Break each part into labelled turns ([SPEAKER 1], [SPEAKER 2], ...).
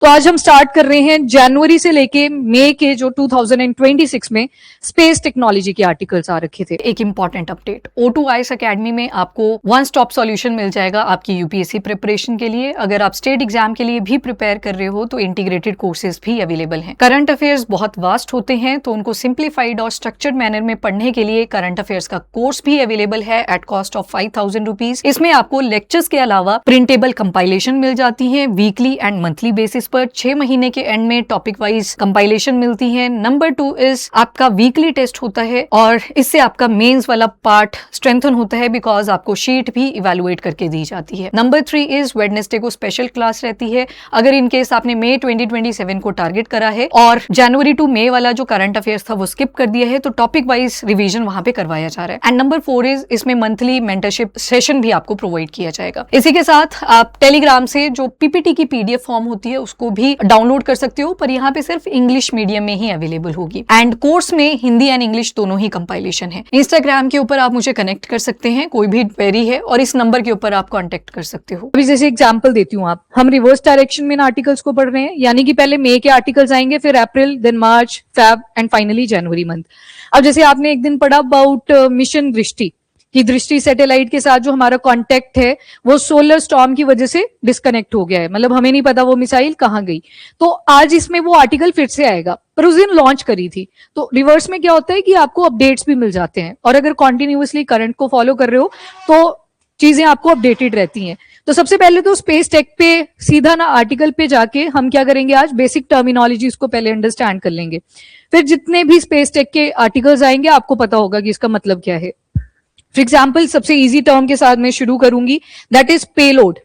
[SPEAKER 1] तो आज हम स्टार्ट कर रहे हैं जनवरी से लेके मई के जो 2026 में स्पेस टेक्नोलॉजी के आर्टिकल्स आ रखे थे।
[SPEAKER 2] एक इंपॉर्टेंट अपडेट, O2IS अकेडमी में आपको वन स्टॉप सॉल्यूशन मिल जाएगा आपकी यूपीएससी प्रिपरेशन के लिए। अगर आप स्टेट एग्जाम के लिए भी प्रिपेयर कर रहे हो तो इंटीग्रेटेड कोर्सेज भी अवेलेबल हैं। करंट अफेयर्स बहुत वास्ट होते हैं तो उनको सिंप्लीफाइड और स्ट्रक्चर्ड मैनर में पढ़ने के लिए करंट अफेयर्स का कोर्स भी अवेलेबल है एट कॉस्ट ऑफ 5,000 रुपीज। इसमें आपको लेक्चर्स के अलावा प्रिंटेबल कंपाइलेशन मिल जाती है वीकली एंड मंथली बेसिस पर। 6 महीने के एंड में टॉपिक वाइज कंपाइलेशन मिलती है। नंबर 2 इज आपका वीकली टेस्ट होता है और इससे आपका मेंस वाला पार्ट स्ट्रेंथन होता है बिकॉज आपको शीट भी इवेलुएट करके दी जाती है। नंबर 3 इज वेडनेसडे को स्पेशल क्लास रहती है। अगर इन केस आपने मई 2027 को टारगेट करा है और जनवरी टू मई वाला जो करंट अफेयर्स था वो स्किप कर दिया है तो टॉपिक वाइज रिवीजन वहां पे करवाया जा रहा है। एंड नंबर 4 इज इसमें मंथली मेंटरशिप सेशन भी आपको प्रोवाइड किया जाएगा। इसी के साथ आप टेलीग्राम से जो पीपीटी की पीडीएफ फॉर्म होती है उसको भी डाउनलोड कर सकते हो, पर यहाँ पे सिर्फ इंग्लिश मीडियम में ही अवेलेबल होगी। एंड कोर्स में हिंदी एंड इंग्लिश दोनों ही कंपाइलेशन है। इंस्टाग्राम के ऊपर आप मुझे कनेक्ट कर सकते हैं, कोई भी क्वेरी है और इस नंबर के ऊपर आप कांटेक्ट कर सकते हो।
[SPEAKER 1] अभी जैसे एग्जांपल देती हूँ, आप हम रिवर्स डायरेक्शन में इन आर्टिकल्स को पढ़ रहे हैं, यानी कि पहले मई के आर्टिकल्स आएंगे, फिर April, then March, Feb and finally January month. अब जैसे आपने एक दिन पढ़ा अबाउट मिशन दृष्टि कि दृष्टि सैटेलाइट के साथ जो हमारा कांटेक्ट है वो सोलर स्टॉर्म की वजह से डिस्कनेक्ट हो गया है, मतलब हमें नहीं पता वो मिसाइल कहां गई। तो आज इसमें वो आर्टिकल फिर से आएगा, पर उस दिन लॉन्च करी थी। तो रिवर्स में क्या होता है कि आपको अपडेट्स भी मिल जाते हैं और अगर कॉन्टिन्यूअसली करंट को फॉलो कर रहे हो तो चीजें आपको अपडेटेड रहती हैं। तो सबसे पहले तो स्पेस टेक पे सीधा ना आर्टिकल पे जाके हम क्या करेंगे, आज बेसिक टर्मिनोलॉजी को पहले अंडरस्टैंड कर लेंगे। फिर जितने भी स्पेस टेक के आर्टिकल्स आएंगे आपको पता होगा कि इसका मतलब क्या है। फॉर एग्जाम्पल सबसे इजी टर्म के साथ मैं शुरू करूंगी, दैट इज पेलोड।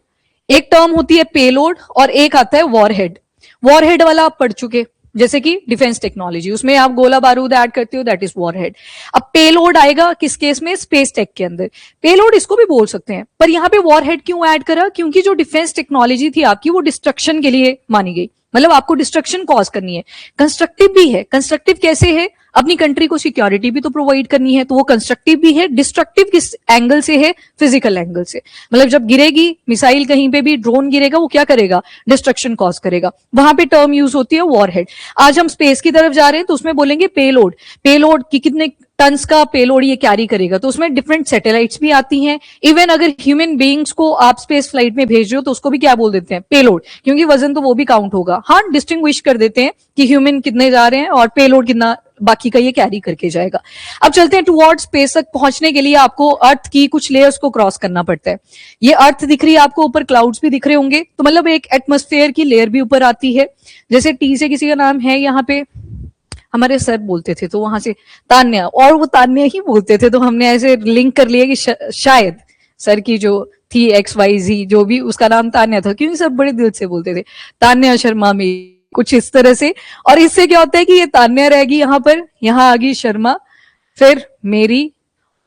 [SPEAKER 1] एक टर्म होती है पेलोड और एक आता है वॉरहेड। वॉरहेड वाला आप पढ़ चुके, जैसे कि डिफेंस टेक्नोलॉजी, उसमें आप गोला बारूद ऐड करते हो, दैट इज वॉरहेड। अब पेलोड आएगा किस केस में, स्पेस टेक के अंदर। पेलोड इसको भी बोल सकते हैं, पर यहां पे वॉरहेड क्यों ऐड करा, क्योंकि जो डिफेंस टेक्नोलॉजी थी आपकी वो डिस्ट्रक्शन के लिए मानी गई, मतलब आपको डिस्ट्रक्शन कॉज करनी है। कंस्ट्रक्टिव भी है। कंस्ट्रक्टिव कैसे है, अपनी कंट्री को सिक्योरिटी भी तो प्रोवाइड करनी है, तो वो कंस्ट्रक्टिव भी है। डिस्ट्रक्टिव किस एंगल से है, फिजिकल एंगल से, मतलब जब गिरेगी मिसाइल, कहीं पे भी ड्रोन गिरेगा वो क्या करेगा, डिस्ट्रक्शन कॉज करेगा। वहां पे टर्म यूज होती है वॉरहेड। आज हम स्पेस की तरफ जा रहे हैं तो उसमें बोलेंगे पेलोड। पेलोड की कितने टन्स का पेलोड ये कैरी करेगा, तो उसमें डिफरेंट सैटेलाइट्स भी आती हैं। इवन अगर ह्यूमन बीइंग्स को आप स्पेस फ्लाइट में भेज रहे हो तो उसको भी क्या बोल देते हैं, पेलोड, क्योंकि वजन तो वो भी काउंट होगा। हाँ, डिस्टिंग्विश कर देते हैं कि ह्यूमन कितने जा रहे हैं और पेलोड कितना बाकी का ये कैरी करके जाएगा। अब चलते हैं टुवर्ड्स स्पेस तक पहुंचने के लिए आपको अर्थ की कुछ लेयर्स को क्रॉस करना पड़ता है। ये अर्थ दिख रही है आपको, ऊपर क्लाउड्स भी दिख रहे होंगे, तो मतलब एक एटमॉस्फेयर की लेयर भी ऊपर आती है। जैसे टी से किसी का नाम है यहाँ पे, हमारे सर बोलते थे तो वहां से तान्या, और वो तान्या ही बोलते थे, तो हमने ऐसे लिंक कर लिया कि शायद सर की जो थी XYZ जो भी, उसका नाम तान्या था, क्योंकि सब बड़े दिल से बोलते थे तान्या शर्मा में, कुछ इस तरह से। और इससे क्या होता है कि ये तान्या रहेगी यहाँ पर, यहाँ आ गई शर्मा, फिर मेरी,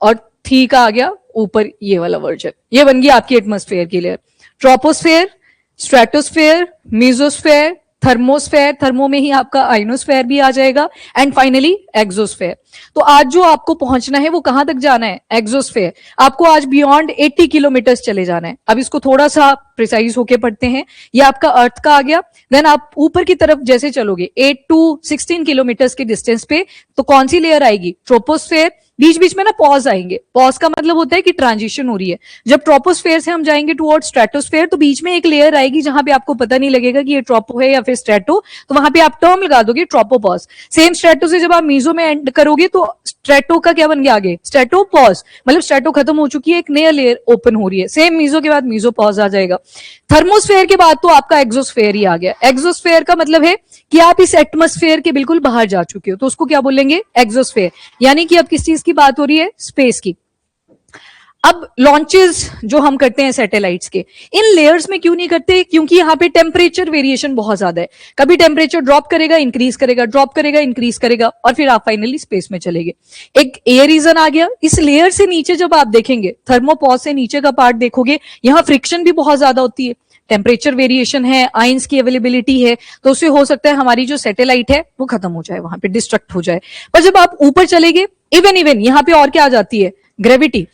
[SPEAKER 1] और थी का आ गया ऊपर ये वाला वर्जन। ये बन गई आपकी एटमॉस्फेयर की layer. Troposphere, stratosphere, mesosphere, thermosphere, thermo में ही आपका आइनोस्फेयर भी आ जाएगा, एंड फाइनली एक्सोस्फेयर। तो आज जो आपको पहुंचना है वो कहां तक जाना है, एक्सोस्फेयर। आपको आज बियॉन्ड 80 किलोमीटर चले जाना है। अब इसको थोड़ा सा प्रिसाइज होके पढ़ते हैं। ये आपका अर्थ का आ गया। देन आप ऊपर की तरफ जैसे चलोगे 8 to 16 किलोमीटर के डिस्टेंस पे, तो कौन सी लेयर आएगी, ट्रोपोस्फेयर। बीच बीच में ना पॉज आएंगे, पॉज का मतलब होता है कि ट्रांजिशन हो रही है। जब ट्रोपोस्फेयर से हम जाएंगे टुवर्ड स्ट्रेटोस्फेयर तो बीच में एक लेयर आएगी जहां पे आपको पता नहीं लगेगा कि ये ट्रोपो है या फिर स्ट्रेटो, तो वहां पे आप टर्म लगा दोगे ट्रोपोपॉज। सेम स्ट्रेटो से जब आप मीजो में एंड करोगे तो स्ट्रेटो का क्या बन गया आगे, स्ट्रेटोपॉज, मतलब स्ट्रेटो खत्म हो चुकी है, एक नया लेयर ओपन हो रही है। सेम मीजो के बाद मीजोपॉज आ जाएगा। थर्मोस्फेयर के बाद तो आपका एक्सोस्फेयर ही आ गया। एक्सोस्फेयर का मतलब है कि आप इस एटमॉस्फेयर के बिल्कुल बाहर जा चुके हो, तो उसको क्या बोलेंगे, एक्सोस्फेयर। यानी कि अब किस चीज की बात हो रही है, स्पेस की। अब लॉन्चेस जो हम करते हैं सैटेलाइट्स के, इन लेयर्स में क्यों नहीं करते, क्योंकि यहाँ पे टेम्परेचर वेरिएशन बहुत ज्यादा है। कभी टेम्परेचर ड्रॉप करेगा, इंक्रीज करेगा, ड्रॉप करेगा, इंक्रीज करेगा, और फिर आप फाइनली स्पेस में चलेंगे। एक एयर रीजन आ गया। इस लेयर से नीचे जब आप देखेंगे, थर्मोपॉज से नीचे का पार्ट देखोगे, यहाँ फ्रिक्शन भी बहुत ज्यादा होती है, टेम्परेचर वेरिएशन है, आयंस की अवेलेबिलिटी है, तो उससे हो सकता है हमारी जो सैटेलाइट है वो खत्म हो जाए, वहां पे डिस्ट्रक्ट हो जाए। पर जब आप ऊपर चलेंगे, इवन यहाँ पे और क्या आ जाती है, ग्रेविटी।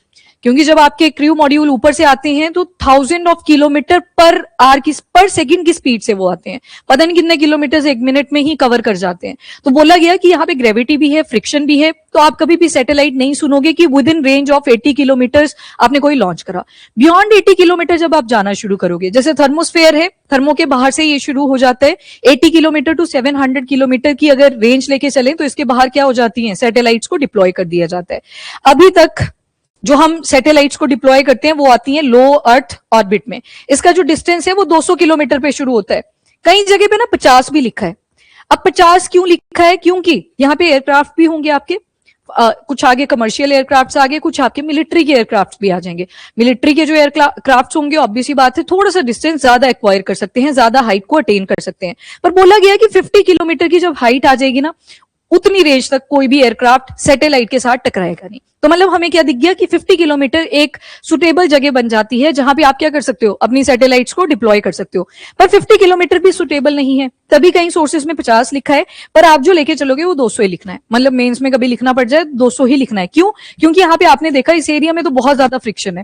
[SPEAKER 1] क्योंकि जब आपके क्रू मॉड्यूल ऊपर से आते हैं तो 1000 ऑफ किलोमीटर पर सेकंड की स्पीड से वो आते हैं, पता नहीं कितने किलोमीटर एक मिनट में ही कवर कर जाते हैं। तो बोला गया कि यहाँ पे ग्रेविटी भी है, फ्रिक्शन भी है, तो आप कभी भी सैटेलाइट नहीं सुनोगे कि with in range of 80 kilometre आपने कोई लॉन्च करा। बियॉन्ड 80 किलोमीटर जब आप जाना शुरू करोगे, जैसे थर्मोस्फेयर है, थर्मो के बाहर से ये शुरू हो जाता है, 80 किलोमीटर टू 700 किलोमीटर की अगर रेंज लेके चले तो इसके बाहर क्या हो जाती है, सैटेलाइट्स को डिप्लॉय कर दिया जाता है। अभी तक जो हम सैटेलाइट्स को डिप्लॉय करते हैं वो आती है लो अर्थ ऑर्बिट में। इसका जो डिस्टेंस है वो 200 किलोमीटर पे शुरू होता है, कई जगह पे ना 50 भी लिखा है। अब 50 क्यों लिखा है, क्योंकि यहाँ पे एयरक्राफ्ट भी होंगे आपके, कुछ आगे कमर्शियल एयरक्राफ्ट आगे, कुछ आपके मिलिट्री के एयरक्राफ्ट भी आ जाएंगे। मिलिट्री के जो एयरक्राफ्ट होंगे ऑब्वियसली बात है थोड़ा सा डिस्टेंस ज्यादा एक्वायर कर सकते हैं, ज्यादा हाइट को अटेन कर सकते हैं, पर बोला गया कि 50 किलोमीटर की जब हाइट आ जाएगी ना, उतनी रेंज तक कोई भी एयरक्राफ्ट सैटेलाइट के साथ टकराएगा नहीं। तो मतलब हमें क्या दिख गया कि 50 किलोमीटर एक सुटेबल जगह बन जाती है जहां पे आप क्या कर सकते हो, अपनी सैटेलाइट्स को डिप्लॉय कर सकते हो। पर 50 किलोमीटर भी सुटेबल नहीं है, तभी कई सोर्सेस में 50 लिखा है, पर आप जो लेके चलोगे वो 200 ही लिखना है। मतलब मेंस में कभी लिखना पड़ जाए 200 ही लिखना है। क्यों? क्योंकि यहाँ पे आपने देखा इस एरिया में तो बहुत ज्यादा फ्रिक्शन है।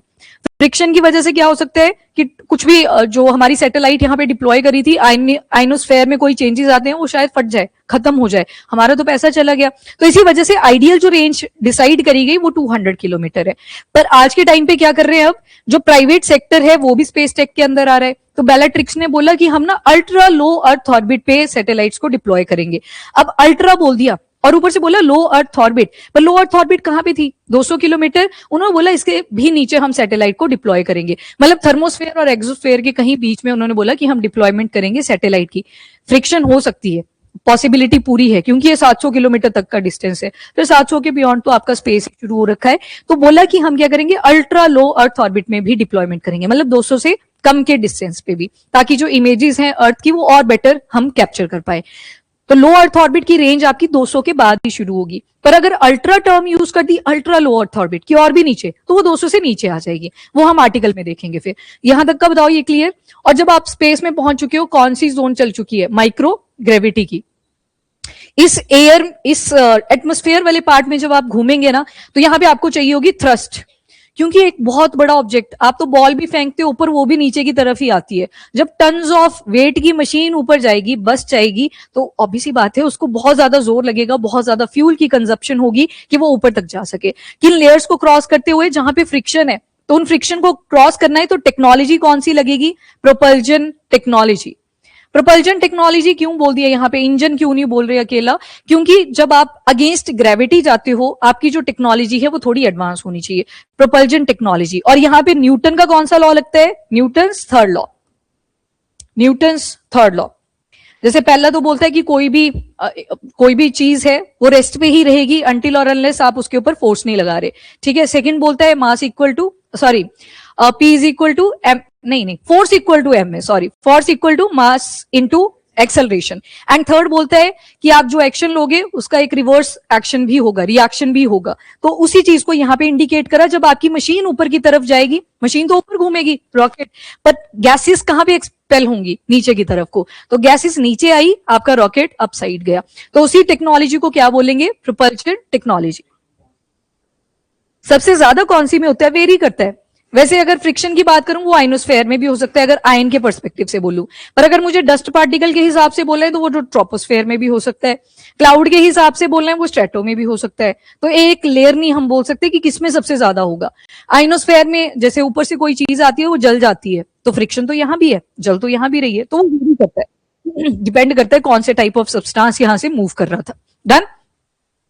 [SPEAKER 1] फ्रिक्शन की वजह से क्या हो सकता है कि कुछ भी जो हमारी सैटेलाइट यहाँ पे डिप्लॉय करी थी, आइनोस्फेयर में कोई चेंजेस आते हैं, वो शायद फट जाए, खत्म हो जाए, हमारा तो पैसा चला गया। तो इसी वजह से आइडियल जो रेंज डिसाइड करी गई वो 200 किलोमीटर है। पर आज के टाइम पे क्या कर रहे हैं, अब जो प्राइवेट सेक्टर है वो भी स्पेस टेक के अंदर आ रहा है। तो बेलाट्रिक्स ने बोला कि हम ना अल्ट्रा लो अर्थ ऑर्बिट पे सैटेलाइट्स को डिप्लॉय करेंगे। अब अल्ट्रा बोल दिया और ऊपर से बोला लो अर्थ ऑर्बिट, पर लो अर्थ ऑर्बिट कहां पे थी, 200 किलोमीटर। उन्होंने बोला इसके भी नीचे हम सैटेलाइट को डिप्लॉय करेंगे, मतलब थर्मोस्फेयर और एक्सोस्फेयर के कहीं बीच में उन्होंने बोला कि हम डिप्लॉयमेंट करेंगे सैटेलाइट की। फ्रिक्शन हो सकती है, पॉसिबिलिटी पूरी है, क्योंकि ये 700 किलोमीटर तक का डिस्टेंस है, फिर 700 के बियॉन्ड तो आपका स्पेस शुरू हो रखा है। तो बोला कि हम क्या करेंगे, अल्ट्रा लो अर्थ ऑर्बिट में भी डिप्लॉयमेंट करेंगे, मतलब 200 से कम के डिस्टेंस पे भी, ताकि जो इमेजेस हैं अर्थ की वो और बेटर हम कैप्चर कर पाए। तो लो अर्थ ऑर्बिट की रेंज आपकी 200 के बाद ही शुरू होगी। पर अगर अल्ट्रा टर्म यूज कर दी, अल्ट्रा लो अर्थ ऑर्बिट की और भी नीचे, तो वो 200 से नीचे आ जाएगी। वो हम आर्टिकल में देखेंगे। फिर यहां तक का बताओ ये क्लियर? और जब आप स्पेस में पहुंच चुके हो, कौन सी जोन चल चुकी है, माइक्रो ग्रेविटी की। इस एटमॉस्फेयर वाले पार्ट में जब आप घूमेंगे ना, तो यहां पे आपको चाहिए होगी थ्रस्ट, क्योंकि एक बहुत बड़ा ऑब्जेक्ट, आप तो बॉल भी फेंकते हो ऊपर, वो भी नीचे की तरफ ही आती है। जब टन्स ऑफ वेट की मशीन ऊपर जाएगी, बस जाएगी, तो ऑब्वियस सी बात है उसको बहुत ज्यादा जोर लगेगा, बहुत ज्यादा फ्यूल की कंजप्शन होगी कि वो ऊपर तक जा सके। किन लेयर्स को क्रॉस करते हुए, जहां पे फ्रिक्शन है, तो उन फ्रिक्शन को क्रॉस करना है, तो टेक्नोलॉजी कौन सी लगेगी, प्रोपल्जन टेक्नोलॉजी। प्रोपल्जन टेक्नोलॉजी क्यों बोल दिया यहाँ पे, इंजन क्यों नहीं बोल रहे अकेला, क्योंकि जब आप अगेंस्ट ग्रेविटी जाते हो, आपकी जो टेक्नोलॉजी है वो थोड़ी एडवांस होनी चाहिए, प्रोपल्जन टेक्नोलॉजी। और यहाँ पे न्यूटन का कौन सा लॉ लगता है, Newton's third law. Newton's third law, जैसे पहला तो बोलता है कि कोई भी चीज है वो रेस्ट पे ही रहेगी अनटिल और अनलेस आप उसके ऊपर फोर्स नहीं लगा रहे, ठीक है। सेकंड बोलता है mass equal to p is equal to m, नहीं फोर्स इक्वल टू एम है, sorry, force equal to mass into acceleration. And third बोलता है कि आप जो एक्शन लोगे उसका एक रिवर्स एक्शन भी होगा, रिएक्शन भी होगा। तो उसी चीज को यहाँ पे इंडिकेट करा। जब आपकी मशीन ऊपर की तरफ जाएगी, मशीन तो ऊपर घूमेगी रॉकेट, पर गैसेस कहां पे एक्सपेल होंगी, नीचे की तरफ को। तो गैसेस नीचे आई, आपका रॉकेट अप साइड गया। तो उसी टेक्नोलॉजी को क्या बोलेंगे, प्रोपल्शन टेक्नोलॉजी। सबसे ज्यादा कौन सी में होता है, वेरी करता है। वैसे अगर फ्रिक्शन की बात करूं वो आइनोस्फेयर में भी हो सकता है, अगर आयन के पर्सपेक्टिव से बोलूं। पर अगर मुझे डस्ट पार्टिकल के हिसाब से बोला है तो वो जो ट्रोपोस्फेयर में भी हो सकता है। क्लाउड के हिसाब से बोलना है वो स्ट्रेटो में भी हो सकता है। तो एक लेयर नहीं हम बोल सकते कि किसमें सबसे ज्यादा होगा। आइनोस्फेयर में जैसे ऊपर से कोई चीज आती है वो जल जाती है, तो फ्रिक्शन तो यहां भी है, जल तो यहां भी रही है, तो वो वेरी करता है, डिपेंड करता है कौन से टाइप ऑफ सब्सटेंस यहां से मूव कर रहा था। डन?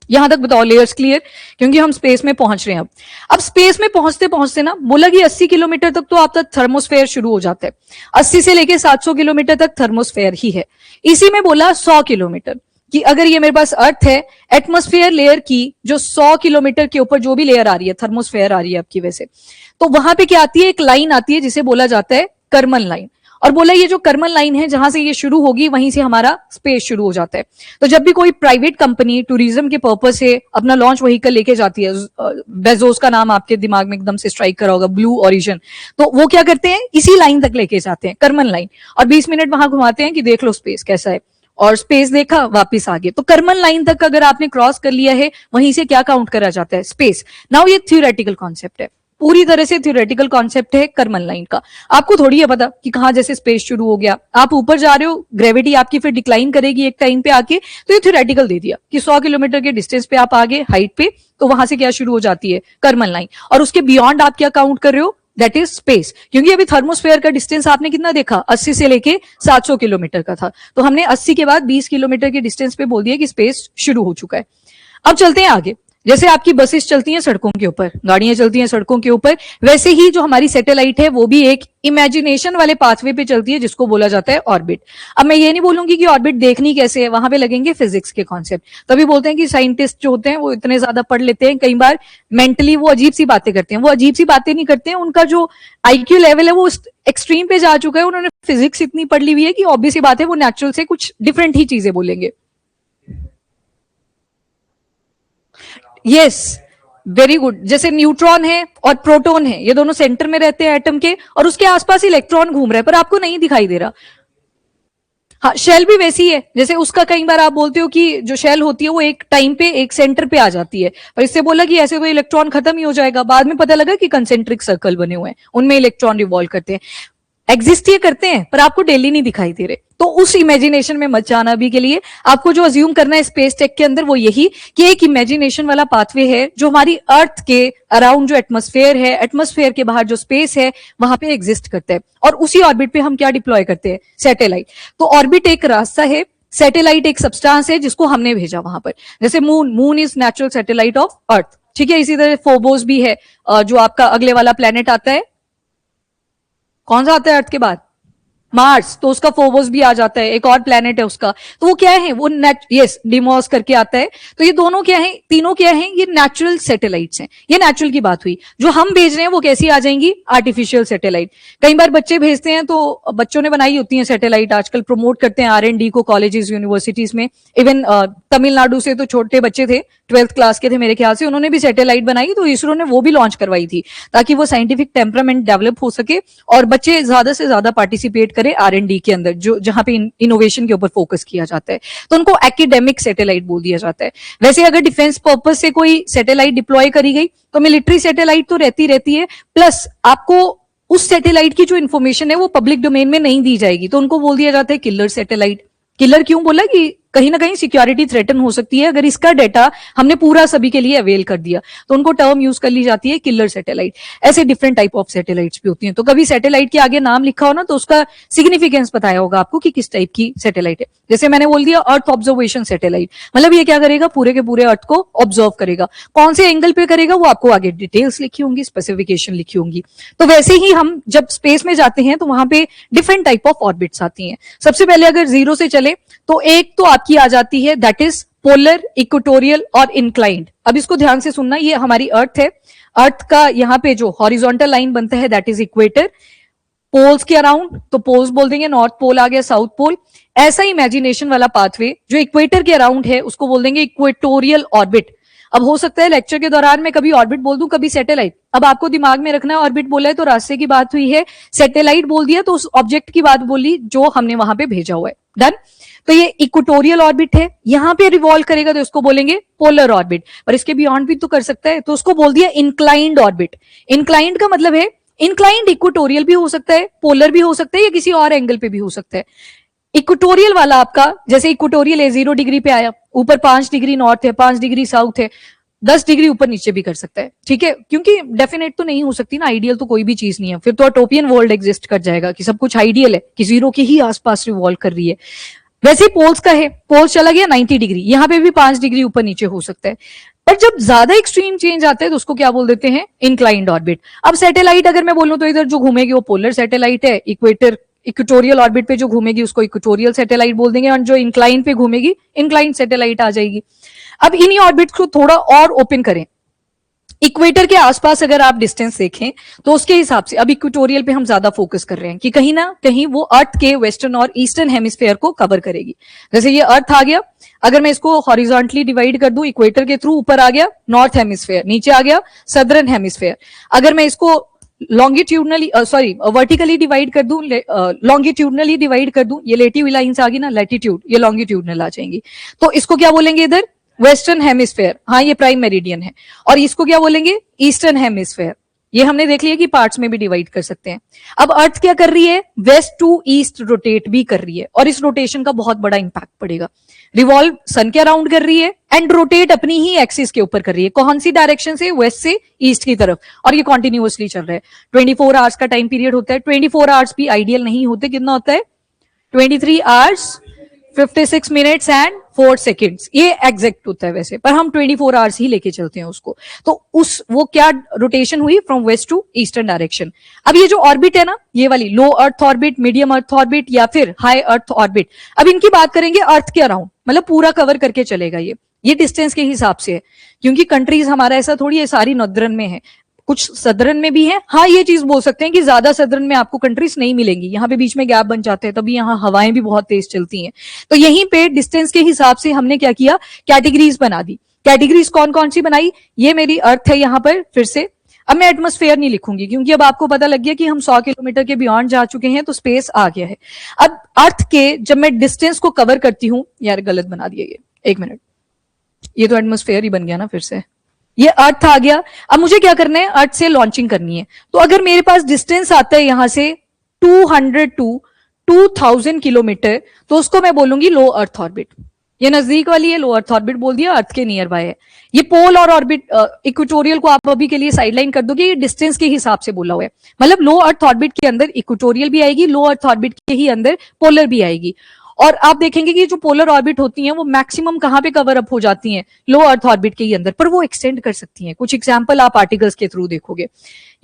[SPEAKER 1] यहां तक बताओ, लेयर्स क्लियर? क्योंकि हम स्पेस में पहुंच रहे हैं। अब स्पेस में पहुंचते पहुंचते ना बोला कि 80 किलोमीटर तक तो आपका थर्मोस्फेयर शुरू हो जाता है। 80 से लेके 700 किलोमीटर तक थर्मोस्फेयर ही है। इसी में बोला 100 किलोमीटर कि अगर ये मेरे पास अर्थ है, एटमॉस्फेयर लेयर की जो 100 किलोमीटर के ऊपर जो भी लेयर आ रही है, थर्मोस्फेयर आ रही है आपकी, वैसे तो वहां पे क्या आती है, एक लाइन आती है जिसे बोला जाता है कर्मन लाइन। और बोला ये जो कर्मन लाइन है, जहां से ये शुरू होगी वहीं से हमारा स्पेस शुरू हो जाता है। तो जब भी कोई प्राइवेट कंपनी टूरिज्म के पर्पस से अपना लॉन्च व्हीकल लेके जाती है, बेजोस का नाम आपके दिमाग में एकदम से स्ट्राइक करा होगा, ब्लू ओरिजिन, तो वो क्या करते हैं, इसी लाइन तक लेके जाते हैं, कर्मन लाइन, और 20 मिनट वहां घुमाते हैं कि देख लो स्पेस कैसा है, और स्पेस देखा वापस आ गए। तो कर्मन लाइन तक अगर आपने क्रॉस कर लिया है, वहीं से क्या काउंट करा जाता है, स्पेस। नाउ ये थ्योरेटिकल कॉन्सेप्ट है, पूरी तरह से थ्योरेटिकल कॉन्सेप्ट है कर्मन लाइन का। आपको थोड़ी है पता कि कहाँ जैसे स्पेस शुरू हो गया, आप ऊपर जा रहे हो, ग्रेविटी आपकी फिर डिक्लाइन करेगी एक टाइम पे आके, तो ये थ्योरेटिकल दे दिया कि 100 किलोमीटर के डिस्टेंस पे आप आगे हाइट पे, तो वहां से क्या शुरू हो जाती है कर्मन लाइन, और उसके बियॉन्ड आप क्या काउंट कर रहे हो, दैट इज स्पेस। क्योंकि अभी थर्मोस्फेयर का डिस्टेंस आपने कितना देखा, 80 से लेके 700 किलोमीटर का था, तो हमने 80 के बाद 20 किलोमीटर के डिस्टेंस पे बोल दिया कि स्पेस शुरू हो चुका है। अब चलते हैं आगे। जैसे आपकी बसेस चलती हैं सड़कों के ऊपर, गाड़ियां चलती हैं सड़कों के ऊपर, वैसे ही जो हमारी सैटेलाइट है वो भी एक इमेजिनेशन वाले पाथवे पे चलती है जिसको बोला जाता है ऑर्बिट। अब मैं ये नहीं बोलूंगी कि ऑर्बिट देखनी कैसे है, वहां पे लगेंगे फिजिक्स के कॉन्सेप्ट। तभी बोलते हैं कि साइंटिस्ट जो होते हैं वो इतने ज्यादा पढ़ लेते हैं, कई बार मेंटली वो अजीब सी बातें करते हैं। वो अजीब सी बातें नहीं करते हैं, उनका जो आईक्यू लेवल है वो एक्सट्रीम पे जा चुका है, उन्होंने फिजिक्स इतनी पढ़ ली हुई है कि ऑब्वियस सी बात है वो नेचुरल से कुछ डिफरेंट ही चीजें बोलेंगे। Yes, very good. जैसे न्यूट्रॉन है और प्रोटॉन है, ये दोनों सेंटर में रहते हैं एटम के, और उसके आसपास इलेक्ट्रॉन घूम रहा है पर आपको नहीं दिखाई दे रहा। हाँ, शेल भी वैसी है, जैसे उसका कई बार आप बोलते हो कि जो शेल होती है वो एक टाइम पे एक सेंटर पे आ जाती है, पर इससे बोला कि ऐसे तो इलेक्ट्रॉन खत्म ही हो जाएगा। बाद में पता लगा कि कंसेंट्रिक सर्कल बने हुए हैं, उनमें इलेक्ट्रॉन रिवॉल्व करते हैं। एग्जिस्ट ये करते हैं पर आपको डेली नहीं दिखाई दे रहे, तो उस इमेजिनेशन में मत जाना। अभी के लिए आपको जो अज्यूम करना है स्पेस टेक के अंदर वो यही कि एक इमेजिनेशन वाला पाथवे है जो हमारी अर्थ के अराउंड जो एटमॉस्फेयर है, एटमॉस्फेयर के बाहर जो स्पेस है वहां पे एग्जिस्ट करता है, और उसी ऑर्बिट पे हम क्या डिप्लॉय करते हैं, सैटेलाइट। तो ऑर्बिट एक रास्ता है, सैटेलाइट एक सब्सटेंस है जिसको हमने भेजा वहां पर। जैसे moon is natural satellite of earth, ठीक है। इसी तरह फोबोस भी है, जो आपका अगले वाला प्लेनेट आता है, कौन सा आता है अर्थ के बाद, मार्स, तो उसका फोबोस भी आ जाता है, एक और प्लेनेट है उसका। तो वो क्या है, वो यस डिमोस करके आता है। तो ये दोनों क्या है, तीनों क्या है, ये नेचुरल सैटेलाइट्स हैं। ये नेचुरल की बात हुई। जो हम भेज रहे हैं वो कैसी आ जाएंगी, आर्टिफिशियल सैटेलाइट। कई बार बच्चे भेजते हैं तो बच्चों ने बनाई होती है सैटेलाइट, आजकल प्रमोट करते हैं R&D को कॉलेजेस यूनिवर्सिटीज में। इवन तमिलनाडु से तो छोटे बच्चे थे, 12th क्लास के थे मेरे ख्याल से, उन्होंने भी सैटेलाइट बनाई, तो इसरो ने वो भी लॉन्च करवाई थी ताकि वो साइंटिफिक टेम्परामेंट डेवलप हो सके और बच्चे ज्यादा से ज्यादा पार्टिसिपेट करें R&D के अंदर, जो जहां पे इनोवेशन के ऊपर फोकस किया जाता है। तो उनको एकेडमिक सैटेलाइट बोल दिया जाता है। वैसे अगर डिफेंस पर्पस से कोई सैटेलाइट डिप्लॉय करी गई तो मिलिट्री सैटेलाइट तो रहती है, प्लस आपको उस सैटेलाइट की जो इन्फॉर्मेशन है वो पब्लिक डोमेन में नहीं दी जाएगी, तो उनको बोल दिया जाता है किलर सैटेलाइट। किलर क्यों बोला, कि कहीं ना कहीं सिक्योरिटी थ्रेटन हो सकती है अगर इसका डेटा हमने पूरा सभी के लिए अवेल कर दिया, तो उनको टर्म यूज कर ली जाती है किलर सैटेलाइट। ऐसे डिफरेंट टाइप ऑफ सैटेलाइट्स भी होती हैं। तो कभी सैटेलाइट के आगे नाम लिखा हो ना तो उसका सिग्निफिकेंस बताया होगा आपको कि किस टाइप की सैटेलाइट है। जैसे मैंने बोल दिया अर्थ ऑब्जर्वेशन सैटेलाइट, मतलब ये क्या करेगा, पूरे के पूरे अर्थ को ऑब्जर्व करेगा। कौन से एंगल पे करेगा वो आपको आगे डिटेल्स लिखी होंगी, स्पेसिफिकेशन लिखी होंगी। तो वैसे ही हम जब स्पेस में जाते हैं तो वहां पे डिफरेंट टाइप ऑफ ऑर्बिट्स आती हैं। सबसे पहले अगर जीरो से चले तो एक तो आपकी आ जाती है दैट इज पोलर, इक्वेटोरियल और इंक्लाइंड। अब इसको ध्यान से सुनना, ये हमारी अर्थ है, अर्थ का यहाँ पे जो हॉरिजॉन्टल लाइन बनता है दैट इज इक्वेटर। पोल्स के अराउंड तो पोल्स बोल देंगे, नॉर्थ पोल आ गया, साउथ पोल। ऐसा इमेजिनेशन वाला पाथवे जो इक्वेटर के अराउंड है उसको बोल देंगे इक्वेटोरियल ऑर्बिट। अब हो सकता है लेक्चर के दौरान मैं कभी ऑर्बिट बोल दूं, कभी सैटेलाइट। अब आपको दिमाग में रखना है ऑर्बिट बोला है तो रास्ते की बात हुई है, सैटेलाइट बोल दिया तो उस ऑब्जेक्ट की बात बोली जो हमने वहां पे भेजा हुआ है। डन। तो ये इक्वेटोरियल ऑर्बिट है, यहां पे रिवॉल्व करेगा तो इसको बोलेंगे पोलर ऑर्बिट, पर इसके बियॉन्ड भी तो कर सकता है, तो उसको बोल दिया इंक्लाइंड ऑर्बिट। इंक्लाइंड का मतलब है इंक्लाइंड इक्वेटोरियल भी हो सकता है, पोलर भी हो सकता है, या किसी और एंगल पे भी हो सकता है। इक्वेटोरियल वाला आपका, जैसे इक्वेटोरियल है 0 डिग्री पे आया, ऊपर 5 डिग्री नॉर्थ है, 5 डिग्री साउथ है, 10 डिग्री ऊपर नीचे भी कर सकता है, ठीक है। क्योंकि डेफिनेट तो नहीं हो सकती ना, आइडियल तो कोई भी चीज नहीं है, फिर तो अटोपियन वर्ल्ड एग्जिस्ट कर जाएगा कि सब कुछ आइडियल है कि जीरो के ही आसपास रिवॉल्व कर रही है। वैसे पोल्स का है, पोल्स चला गया 90 डिग्री, यहां पे भी 5 डिग्री ऊपर नीचे हो सकता है। पर जब ज्यादा एक्सट्रीम चेंज आता है तो उसको क्या बोल देते हैं, इंक्लाइंड ऑर्बिट। अब सैटेलाइट अगर मैं बोलूं तो इधर जो घूमेगी वो पोलर सैटेलाइट है, इक्वेटोरियल ऑर्बिट पे जो घूमेगी उसको इक्वेटोरियल सैटेलाइट बोल देंगे, और जो इंक्लाइन पे घूमेगी इंक्लाइंड सैटेलाइट आ जाएगी। अब इन्हीं ऑर्बिट्स को थोड़ा और ओपन करें, इक्वेटर के आसपास अगर आप डिस्टेंस देखें तो उसके हिसाब से अब इक्वेटोरियल पे हम ज्यादा फोकस कर रहे हैं कि कहीं ना कहीं वो अर्थ के वेस्टर्न और ईस्टर्न हेमिस्फेयर को कवर करेगी। जैसे ये अर्थ आ गया, अगर मैं इसको हॉरिजॉन्टली डिवाइड कर दूं इक्वेटर के थ्रू, ऊपर आ गया नॉर्थ हेमिस्फेयर, नीचे आ गया सदर्न हेमिस्फेयर। अगर मैं इसको लॉन्गिट्यूडनली वर्टिकली डिवाइड कर दूं, लॉन्गिट्यूडनली डिवाइड कर दूं, ये लेटिव लाइंस आ गई ना, लैटिट्यूड, ये लॉन्गिट्यूडनल आ जाएंगी, तो इसको क्या बोलेंगे इधर, वेस्टर्न हेमिस्फेयर। हाँ, ये प्राइम मेरिडियन है। और इसको क्या बोलेंगे, ईस्टर्न हेमिस्फेयर। ये हमने देख लिया कि पार्ट्स में भी डिवाइड कर सकते हैं। अब अर्थ क्या कर रही है, वेस्ट टू ईस्ट रोटेट भी कर रही है, और इस रोटेशन का बहुत बड़ा इंपैक्ट पड़ेगा। रिवॉल्व सन के अराउंड कर रही है एंड रोटेट अपनी ही एक्सिस के ऊपर कर रही है। कौन सी डायरेक्शन से, वेस्ट से ईस्ट की तरफ, और ये कॉन्टिन्यूअसली चल रहा है। 24 आवर्स का टाइम पीरियड होता है। 24 आवर्स भी आइडियल नहीं होते, कितना होता है 23 आवर्स 56 मिनट्स एंड 4 सेकेंड्स, ये एग्जैक्ट होता है वैसे, पर हम 24 आवर्स ही लेके चलते हैं उसको। तो वो क्या रोटेशन हुई, from west to eastern direction. अब ये जो ऑर्बिट है ना, ये वाली लो अर्थ ऑर्बिट, मीडियम अर्थ ऑर्बिट या फिर हाई अर्थ ऑर्बिट, अब इनकी बात करेंगे अर्थ के अराउंड, मतलब पूरा कवर करके चलेगा ये डिस्टेंस के हिसाब से है, क्योंकि कंट्रीज हमारा ऐसा थोड़ी है सारी नॉर्दर्न में है, कुछ सदर्न में भी है। हाँ, ये चीज बोल सकते हैं कि ज्यादा सदर्न में आपको कंट्रीज नहीं मिलेंगी, यहाँ पे बीच में गैप बन जाते हैं, तभी यहाँ हवाएं भी बहुत तेज चलती हैं। तो यहीं पे डिस्टेंस के हिसाब से हमने क्या किया, कैटेगरीज बना दी। कैटेगरीज कौन कौन सी बनाई, ये मेरी अर्थ है यहाँ पर फिर से। अब मैं एटमॉस्फेयर नहीं लिखूंगी, क्योंकि अब आपको पता लग गया कि हम 100 किलोमीटर के बियॉन्ड जा चुके हैं, तो स्पेस आ गया है। अब अर्थ के जब मैं डिस्टेंस को कवर करती हूँ, यार गलत बना दिया ये, एक मिनट, ये तो एटमॉस्फेयर ही बन गया ना फिर से, ये अर्थ आ गया। अब मुझे क्या करना है, अर्थ से लॉन्चिंग करनी है। तो अगर मेरे पास डिस्टेंस आता है यहां से 200 टू 2000 किलोमीटर, तो उसको मैं बोलूंगी लो अर्थ ऑर्बिट। ये नजदीक वाली है, लो अर्थ ऑर्बिट बोल दिया, अर्थ के नियर बाय है। ये पोल और ऑर्बिट, इक्वेटोरियल को आप अभी के लिए साइडलाइन कर दोगे, ये डिस्टेंस के हिसाब से बोला हुआ है। मतलब लो अर्थ ऑर्बिट के अंदर इक्वेटोरियल भी आएगी, लो अर्थ ऑर्बिट के ही अंदर पोलर भी आएगी। और आप देखेंगे कि जो पोलर ऑर्बिट होती हैं वो मैक्सिमम कहां पे कवर अप हो जाती हैं, लो अर्थ ऑर्बिट के ही अंदर, पर वो एक्सटेंड कर सकती हैं। कुछ एग्जांपल आप आर्टिकल्स के थ्रू देखोगे।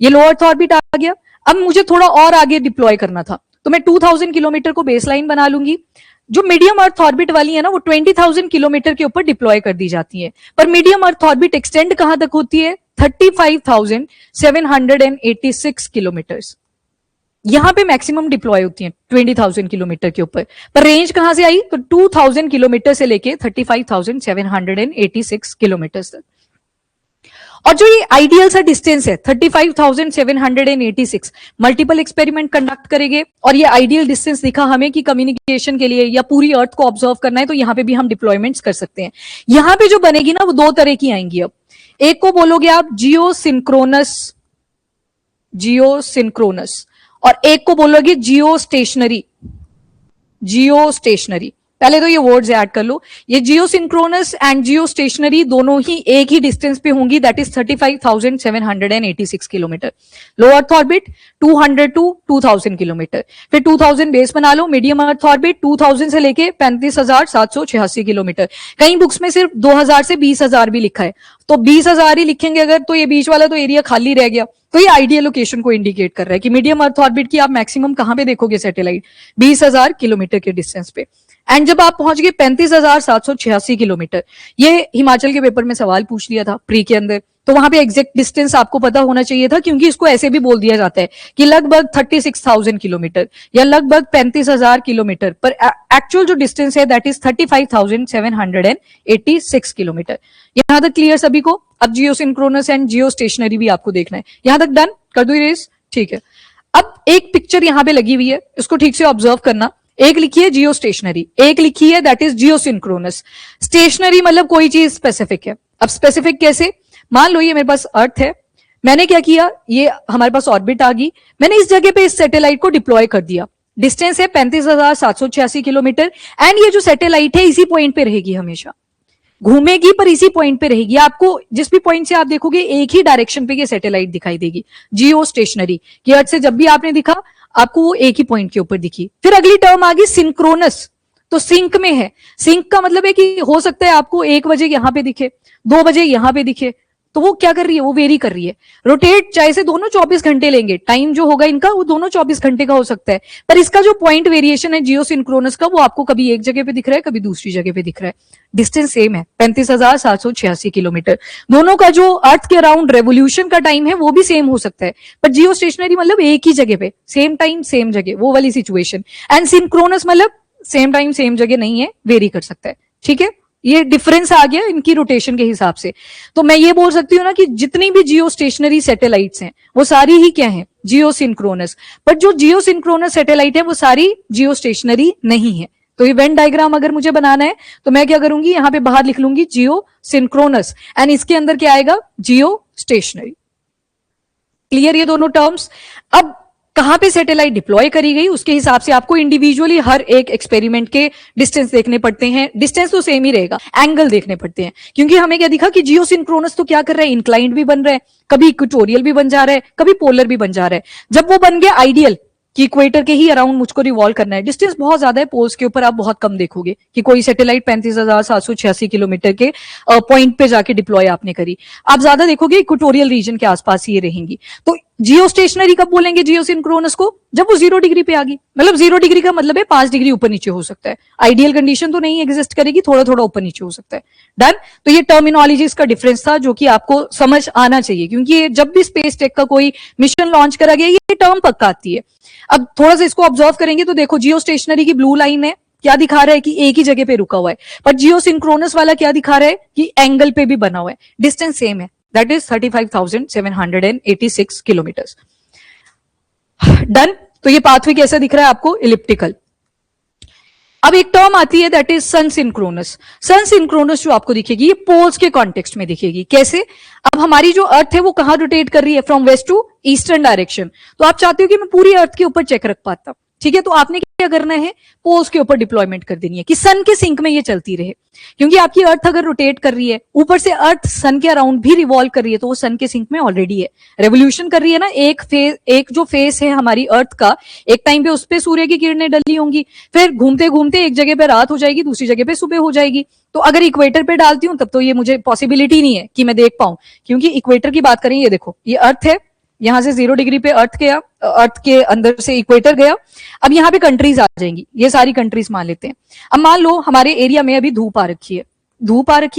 [SPEAKER 1] ये लो अर्थ ऑर्बिट आ गया। अब मुझे थोड़ा और आगे डिप्लॉय करना था, तो मैं 2000 किलोमीटर को बेसलाइन बना लूंगी। जो मीडियम अर्थ ऑर्बिट वाली है ना, वो 20,000 किलोमीटर के ऊपर डिप्लॉय कर दी जाती है, पर मीडियम अर्थ ऑर्बिट एक्सटेंड कहां तक होती है, 35,786 किलोमीटर्स। यहां पे मैक्सिमम डिप्लॉय होती है 20,000 किलोमीटर के ऊपर, पर रेंज कहां से आई, तो 2000 किलोमीटर से लेके 35,786 किलोमीटर तक। और जो ये आइडियल सा डिस्टेंस है 35,786, मल्टीपल एक्सपेरिमेंट कंडक्ट करेंगे और ये आइडियल डिस्टेंस दिखा हमें कि कम्युनिकेशन के लिए या पूरी अर्थ को ऑब्जर्व करना है, तो यहां पे भी हम डिप्लॉयमेंट्स कर सकते हैं। यहां पे जो बनेगी ना, वो दो तरह की आएंगी। अब एक को बोलोगे आप जियो सिंक्रोनस, और एक को बोलोगे जियो स्टेशनरी। पहले तो ये वर्ड्स ऐड कर लो, ये geosynchronous and geostationary दोनों ही एक ही डिस्टेंस पे होंगी, that is 35,786 kilometre. Low earth orbit 200 to 2000 kilometre, फिर 2000 बेस बना लो। मीडियम अर्थ ऑर्बिट 2000 से लेके 35,786 किलोमीटर। कई बुक्स में सिर्फ 2000 से 20,000 भी लिखा है, तो 20,000 ही लिखेंगे अगर, तो ये बीच वाला तो एरिया खाली रह गया। तो ये आइडियल लोकेशन को इंडिकेट कर रहा है कि मीडियम अर्थ ऑर्बिट की आप मैक्सिमम कहां पे देखोगे सैटेलाइट, 20,000 किलोमीटर के डिस्टेंस पे। एंड जब आप पहुंच गए 35,786 किलोमीटर, ये हिमाचल के पेपर में सवाल पूछ लिया था प्री के अंदर, तो वहां पे एग्जैक्ट डिस्टेंस आपको पता होना चाहिए था, क्योंकि इसको ऐसे भी बोल दिया जाता है कि लगभग 36,000 किलोमीटर या लगभग 35,000 किलोमीटर, पर एक्चुअल जो डिस्टेंस है दैट इज 35,786 किलोमीटर। यहां तक क्लियर सभी को? अब जियो सिंक्रोनस एंड जियो स्टेशनरी भी आपको देखना है। यहां तक डन कर दो इरेज, ठीक है। अब एक पिक्चर यहां पे लगी हुई है, इसको ठीक से ऑब्जर्व करना। एक लिखी है जियो स्टेशनरी, एक लिखी है that is geosynchronous. Stationary मतलब कोई चीज स्पेसिफिक है। अब स्पेसिफिक कैसे, मान लो ये मेरे पास अर्थ है, मैंने क्या किया, ये हमारे पास ऑर्बिट आ गई, मैंने इस जगह पे इस सैटेलाइट को डिप्लॉय कर दिया। डिस्टेंस है 35,786 किलोमीटर, एंड ये जो सैटेलाइट है इसी पॉइंट पे रहेगी, हमेशा घूमेगी पर इसी पॉइंट पे रहेगी। आपको जिस भी पॉइंट से आप देखोगे एक ही डायरेक्शन पे ये सैटेलाइट दिखाई देगी, जियो स्टेशनरी। कि अर्थ से जब भी आपने दिखा आपको वो एक ही पॉइंट के ऊपर दिखी। फिर अगली टर्म आ गई सिंक्रोनस, तो सिंक में है। सिंक का मतलब है कि हो सकता है आपको 1 बजे यहां पे दिखे, 2 बजे यहां पे दिखे, तो वो क्या कर रही है, वो वेरी कर रही है। रोटेट चाहे से दोनों 24 घंटे लेंगे, टाइम जो होगा इनका वो दोनों 24 घंटे का हो सकता है, पर इसका जो पॉइंट वेरिएशन है जियो सिंक्रोनस का, वो आपको कभी एक जगह पे दिख रहा है, कभी दूसरी जगह पे दिख रहा है। डिस्टेंस सेम है 35,786 किलोमीटर। दोनों का जो अर्थ के अराउंड रेवोल्यूशन का टाइम है वो भी सेम हो सकता है, पर जियो स्टेशनरी मतलब एक ही जगह पे, सेम टाइम सेम जगह, वो वाली सिचुएशन। एंड सिंक्रोनस मतलब सेम टाइम सेम जगह नहीं है, वेरी कर सकता है। ठीक है, ये डिफरेंस आ गया इनकी रोटेशन के हिसाब से। तो मैं ये बोल सकती हूँ ना कि जितनी भी जियो स्टेशनरी सैटेलाइट्स हैं वो सारी ही क्या हैं, जियो सिंक्रोनस। पर जो जियो सिंक्रोनस सैटेलाइट है वो सारी जियो स्टेशनरी नहीं है। तो ये वेन डायग्राम अगर मुझे बनाना है तो मैं क्या करूंगी, यहां पे बाहर लिख लूंगी जियो सिंक्रोनस, एंड इसके अंदर क्या आएगा, जियो स्टेशनरी। क्लियर ये दोनों टर्म्स। अब कहां पे सैटेलाइट डिप्लॉय करी गई उसके हिसाब से आपको इंडिविजुअली हर एक एक्सपेरिमेंट के डिस्टेंस देखने पड़ते हैं। डिस्टेंस तो सेम ही रहेगा, एंगल देखने पड़ते हैं, क्योंकि हमें क्या दिखा कि जियोसिंक्रोनस तो क्या कर रहा है, इंक्लाइंड भी बन रहा है, कभी इक्वेटोरियल भी बन जा रहा है, कभी पोलर भी बन जा रहा है। जब वो बन गया आइडियल कि इक्वेटर के ही अराउंड मुझको रिवॉल्व करना है, डिस्टेंस बहुत ज्यादा है, पोल्स के ऊपर आप बहुत कम देखोगे कि कोई सैटेलाइट 35,786 किलोमीटर के पॉइंट पे जाके डिप्लॉय आपने करी। आप ज्यादा देखोगे इक्वेटोरियल रीजन के आसपास ही ये रहेंगी। तो जियो स्टेशनरी कब बोलेंगे जियोसिंक्रोनस को, जब वो 0 डिग्री पे आ गई। मतलब 0 डिग्री का मतलब है 5 डिग्री ऊपर नीचे हो सकता है, आइडियल कंडीशन तो नहीं एग्जिस्ट करेगी, थोड़ा थोड़ा ऊपर नीचे हो सकता है। डन। तो ये टर्मिनोलॉजीज का डिफरेंस था जो कि आपको समझ आना चाहिए, क्योंकि ये जब भी स्पेस टेक का कोई मिशन लॉन्च करा गया ये टर्म पक्का आती है। अब थोड़ा सा इसको ऑब्जर्व करेंगे तो देखो जियो स्टेशनरी की ब्लू लाइन है, क्या दिखा रहा है कि एक ही जगह पे रुका हुआ है, पर जियो सिंक्रोनस वाला क्या दिखा रहा है कि एंगल पे भी बना हुआ है, डिस्टेंस सेम है, दैट इज 35,786 किलोमीटर। डन। तो ये पाथवे कैसा दिख रहा है आपको, इलिप्टिकल। अब एक टर्म आती है that is sun synchronous. Sun synchronous जो आपको दिखेगी ये पोल्स के कॉन्टेक्स्ट में दिखेगी। कैसे, अब हमारी जो अर्थ है वो कहां रोटेट कर रही है, from west to eastern direction. तो आप चाहते हो कि मैं पूरी अर्थ के ऊपर चेक रख पाता, ठीक है, तो आपने क्या करना है, पोल्स के ऊपर डिप्लॉयमेंट कर देनी है कि सन के सिंक में ये चलती रहे। क्योंकि आपकी अर्थ अगर रोटेट कर रही है, ऊपर से अर्थ सन के अराउंड भी रिवॉल्व कर रही है, तो वो सन के सिंक में ऑलरेडी है, रेवोल्यूशन कर रही है ना। एक जो फेस है हमारी अर्थ का, एक टाइम पे उस पे सूर्य की किरणें डली होंगी, फिर घूमते घूमते एक जगह पे रात हो जाएगी, दूसरी जगह पे सुबह हो जाएगी। तो अगर इक्वेटर पे डालती हूं तब तो ये मुझे पॉसिबिलिटी नहीं है कि मैं देख पाऊं, क्योंकि इक्वेटर की बात करें, ये देखो ये अर्थ है, यहां से 0 डिग्री पे अर्थ गया, अर्थ के अंदर से इक्वेटर गया। अब यहाँ पे कंट्रीज आ जाएंगी, ये सारी कंट्रीज मान लेते हैं। अब मान लो हमारे एरिया में अभी धूप आ रखी है,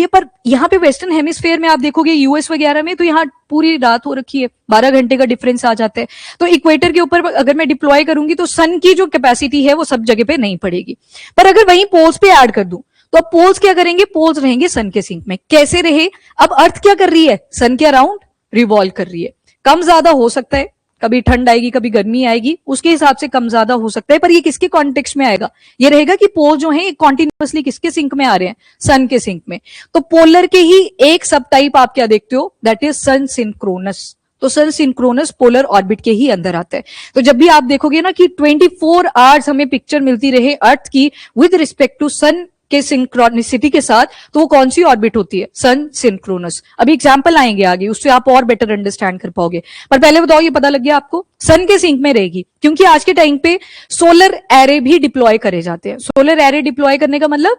[SPEAKER 1] पर यहाँ पे वेस्टर्न हेमिस्फेयर में आप देखोगे यूएस वगैरह में तो यहाँ पूरी रात हो रखी है, 12 घंटे का डिफरेंस आ जाता है। तो इक्वेटर के ऊपर अगर मैं डिप्लॉय करूंगी तो सन की जो कैपेसिटी है वो सब जगह पे नहीं पड़ेगी, पर अगर वहीं पोल्स पे ऐड कर दूं तो अब पोल्स क्या करेंगे, पोल्स रहेंगे सन के सिंक में। कैसे रहे, अब अर्थ क्या कर रही है, सन के अराउंड रिवॉल्व कर रही है। कम ज्यादा हो सकता है, कभी ठंड आएगी कभी गर्मी आएगी, उसके हिसाब से कम ज्यादा हो सकता है, पर ये किसके कॉन्टेक्स्ट में आएगा, ये रहेगा कि पोल जो है कॉन्टिन्यूअसली किसके सिंक में आ रहे हैं, सन के सिंक में। तो पोलर के ही एक सब टाइप आप क्या देखते हो, दैट इज सन सिंक्रोनस। तो सन सिंक्रोनस पोलर ऑर्बिट के ही अंदर आता है। तो जब भी आप देखोगे ना कि 24 आवर्स हमें पिक्चर मिलती रहे अर्थ की विद रिस्पेक्ट टू सन के सिंक्रोनिसिटी के साथ, तो वो कौन सी ऑर्बिट होती है, सन सिंक्रोनस। अभी एग्जांपल आएंगे आगे, उससे आप और बेटर अंडरस्टैंड कर पाओगे, पर पहले बताओ ये पता लग गया आपको, सन के सिंक में रहेगी। क्योंकि आज के टाइम पे सोलर एरे भी डिप्लॉय करे जाते हैं। सोलर एरे डिप्लॉय करने का मतलब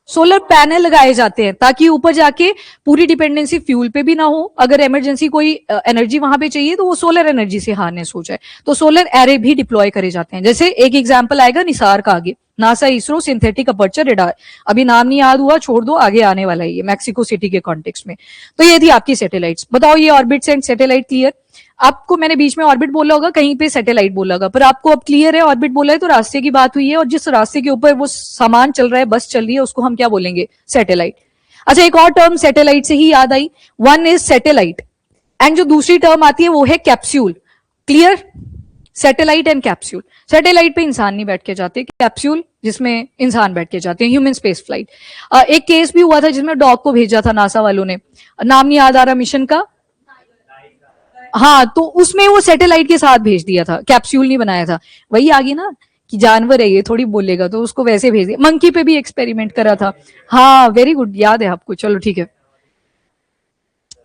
[SPEAKER 1] सोलर पैनल लगाए जाते हैं ताकि ऊपर जाके पूरी डिपेंडेंसी फ्यूल पे भी ना हो, अगर इमरजेंसी कोई एनर्जी वहां पे चाहिए तो वो सोलर एनर्जी से हार्नेस हो जाए। तो सोलर एरे भी डिप्लॉय करे जाते हैं। जैसे एक एग्जांपल आएगा निसार का आगे, NASA ISRO synthetic aperture radar, अभी नाम नहीं याद हुआ, छोड़ दो, आगे आने वाला है ये मैक्सिको सिटी के कॉन्टेक्स्ट में। तो ये थी आपकी सैटेलाइट्स। बताओ ये ऑर्बिट्स एंड सैटेलाइट क्लियर। आपको मैंने बीच में ऑर्बिट बोला होगा, कहीं पे सैटेलाइट बोला होगा, पर आपको अब क्लियर है ऑर्बिट बोला है तो रास्ते की बात हुई है, और जिस रास्ते के ऊपर वो सामान चल रहा है, बस चल रही है, उसको हम क्या बोलेंगे, सैटेलाइट। अच्छा, एक और टर्म सैटेलाइट से ही याद आई, वन इज सैटेलाइट एंड जो दूसरी टर्म आती है वो है capsule. Clear, satellite and capsule. Satellite पे इंसान नहीं बैठ के जाते, कैप्सूल जिसमें इंसान बैठ के जाते हैं, ह्यूमन स्पेस फ्लाइट। एक केस भी हुआ था जिसमें डॉग को भेजा था नासा वालों ने, नाम नहीं याद आ रहा मिशन का, हाँ, तो उसमें वो सैटेलाइट के साथ भेज दिया था, कैप्सूल नहीं बनाया था। वही आगे ना कि जानवर है ये, थोड़ी बोलेगा, तो उसको वैसे भेज दिया। मंकी पे भी एक्सपेरिमेंट करा था, हाँ वेरी गुड, याद है आपको, चलो ठीक है,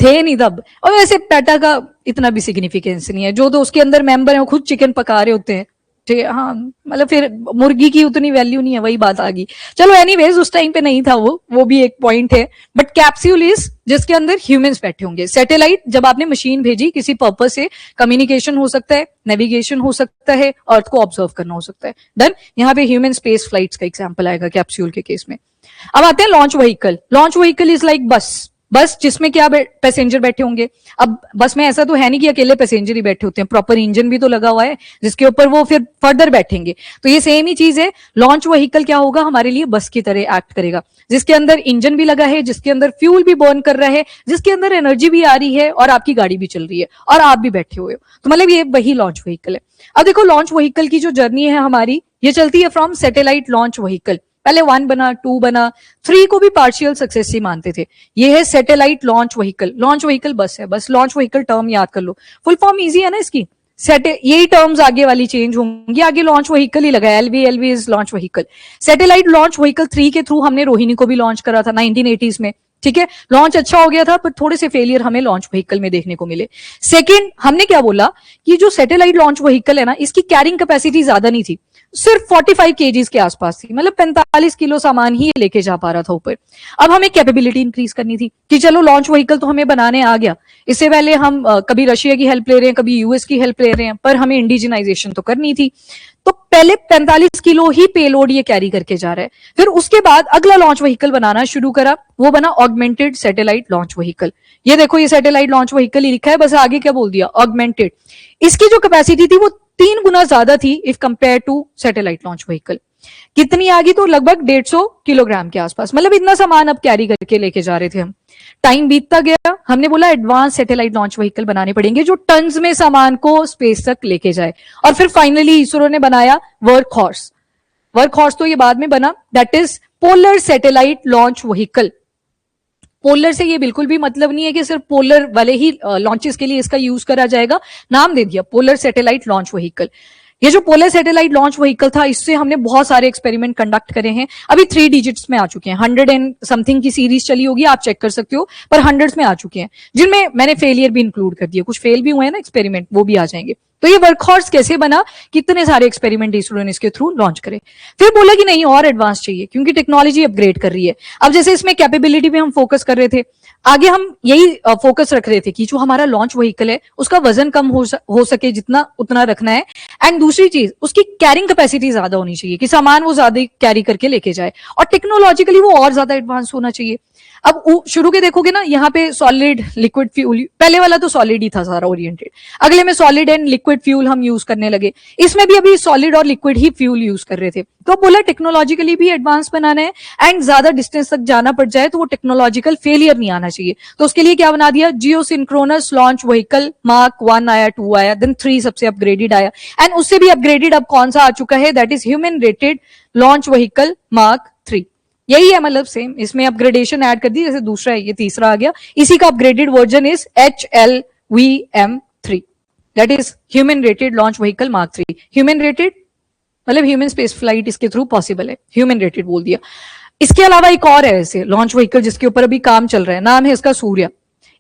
[SPEAKER 1] थे नहीं तब। और वैसे पेटा का इतना भी सिग्निफिकेंस नहीं है, जो तो उसके अंदर मेंबर है वो खुद चिकन पका रहे होते हैं, ठीक है, हाँ, मतलब फिर मुर्गी की उतनी वैल्यू नहीं है, वही बात आ गई। चलो एनीवेज, उस टाइम पे नहीं था वो भी एक पॉइंट है। बट कैप्सूल इज जिसके अंदर ह्यूमंस बैठे होंगे। सैटेलाइट जब आपने मशीन भेजी किसी पर्पस से, कम्युनिकेशन हो सकता है, नेविगेशन हो सकता है, अर्थ को ऑब्जर्व करना हो सकता है। डन। यहाँ पे ह्यूमन स्पेस फ्लाइट्स का एग्जाम्पल आएगा कैप्सूल के केस में। अब आते हैं launch vehicle. Launch vehicle is like बस जिसमें क्या पैसेंजर बैठे होंगे। अब बस में ऐसा तो है नहीं कि अकेले पैसेंजर ही बैठे होते हैं, प्रॉपर इंजन भी तो लगा हुआ है जिसके ऊपर वो फिर फर्दर बैठेंगे। तो ये सेम ही चीज है, लॉन्च व्हीकल क्या होगा, हमारे लिए बस की तरह एक्ट करेगा, जिसके अंदर इंजन भी लगा है, जिसके अंदर फ्यूल भी बर्न कर रहा है, जिसके अंदर एनर्जी भी आ रही है, और आपकी गाड़ी भी चल रही है और आप भी बैठे हुए हो। तो मतलब ये वही लॉन्च व्हीकल है। अब देखो लॉन्च व्हीकल की जो जर्नी है हमारी, ये चलती है फ्रॉम सैटेलाइट लॉन्च व्हीकल। पहले 1 बना, 2 बना, 3 को भी पार्शियल सक्सेस ही मानते थे। ये है satellite launch vehicle. Launch vehicle बस है, बस लॉन्च व्हीकल टर्म याद कर लो, फुल फॉर्म इजी है ना इसकी। यही टर्म्स आगे वाली चेंज होंगी, आगे लॉन्च व्हीकल ही लगा है, LV is launch vehicle. Satellite launch vehicle 3 के थ्रू हमने रोहिणी को भी लॉन्च करा था 1980s में, ठीक है। लॉन्च अच्छा हो गया था, पर थोड़े से फेलियर हमें लॉन्च व्हीकल में देखने को मिले। सेकंड, हमने क्या बोला कि जो सैटेलाइट लॉन्च व्हीकल है ना, इसकी कैरिंग कैपेसिटी ज्यादा नहीं थी, सिर्फ 45 kgs के आसपास थी, मतलब 45 किलो सामान ही लेके जा पा रहा था ऊपर। अब हमें कैपेबिलिटी इंक्रीज करनी थी कि चलो लॉन्च व्हीकल तो हमें बनाने आ गया, इससे पहले हम कभी रशिया की हेल्प ले रहे हैं, कभी यूएस की हेल्प ले रहे हैं, पर हमें इंडिजिनाइजेशन तो करनी थी। तो पहले 45 किलो ही पेलोड ये कैरी करके जा रहा है। फिर उसके बाद अगला लॉन्च व्हीकल बनाना शुरू करा, वो बना ऑगमेंटेड सैटेलाइट लॉन्च व्हीकल। ये देखो, ये सैटेलाइट लॉन्च व्हीकल ही लिखा है, बस आगे क्या बोल दिया, ऑगमेंटेड। इसकी जो कैपेसिटी थी वो 3 गुना ज्यादा थी if compare to satellite launch vehicle. कितनी आ गई, तो लगभग 150 किलोग्राम के आसपास, मतलब इतना सामान अब कैरी करके लेके जा रहे थे हम। टाइम बीतता गया, हमने बोला एडवांस सैटेलाइट लॉन्च व्हीकल बनाने पड़ेंगे जो टन्स में सामान को स्पेस तक लेके जाए। और फिर फाइनली इसरो ने बनाया वर्क हॉर्स। वर्क हॉर्स तो ये बाद में बना, that is polar satellite launch vehicle. Polar से ये बिल्कुल भी मतलब नहीं है कि सिर्फ पोलर वाले ही लॉन्चेस के लिए इसका यूज करा जाएगा, नाम दे दिया पोलर सैटेलाइट लॉन्च व्हीकल। ये जो पोलर सैटेलाइट लॉन्च व्हीकल था, इससे हमने बहुत सारे एक्सपेरिमेंट कंडक्ट करे हैं, अभी 3 डिजिट्स में आ चुके हैं। 100 एंड समथिंग की सीरीज चली होगी, आप चेक कर सकते हो, पर हंड्रेड्स में आ चुके हैं, जिनमें मैंने फेलियर भी इंक्लूड कर दिया, कुछ फेल भी हुए हैं ना एक्सपेरिमेंट, वो भी आ जाएंगे। तो ये वर्कहॉर्स कैसे बना, कितने सारे एक्सपेरिमेंट इसरो ने इसके थ्रू लॉन्च करे। फिर बोला कि नहीं और एडवांस चाहिए, क्योंकि टेक्नोलॉजी अपग्रेड कर रही है। अब जैसे इसमें कैपेबिलिटी पे हम फोकस कर रहे थे, आगे हम यही फोकस रख रहे थे कि जो हमारा लॉन्च व्हीकल है उसका वजन कम हो सके जितना उतना रखना है। एंड दूसरी चीज, उसकी कैरिंग कैपेसिटी ज्यादा होनी चाहिए कि सामान वो ज्यादा कैरी करके लेके जाए, और टेक्नोलॉजिकली वो और ज्यादा एडवांस होना चाहिए। अब शुरू के देखोगे ना, यहाँ पे सॉलिड लिक्विड फ्यूल, पहले वाला तो सॉलिड ही था सारा ओरिएंटेड, अगले में सॉलिड एंड लिक्विड फ्यूल हम यूज करने लगे, इसमें भी अभी सॉलिड और लिक्विड ही फ्यूल यूज कर रहे थे। तो बोला टेक्नोलॉजिकली भी एडवांस बनाना है, एंड ज्यादा डिस्टेंस तक जाना पड़ जाए तो वो टेक्नोलॉजिकल फेलियर नहीं आना चाहिए। तो उसके लिए क्या बना दिया, जियोसिंक्रोनस लॉन्च व्हीकल मार्क 1 आया, 2 आया, देन 3 सबसे अपग्रेडेड आया, एंड उससे भी अपग्रेडेड अब कौन सा आ चुका है, that is human rated launch vehicle mark 3। यही है, मतलब सेम, इसमें अपग्रेडेशन ऐड कर दी, जैसे दूसरा है ये तीसरा आ गया, इसी का upgraded version is HLVM3, that is human rated launch vehicle mark 3। Human rated मतलब ह्यूमन स्पेस फ्लाइट इसके थ्रू पॉसिबल है, ह्यूमन रेटेड बोल दिया। इसके अलावा एक और है ऐसे लॉन्च व्हीकल जिसके ऊपर अभी काम चल रहा है, नाम है इसका सूर्या।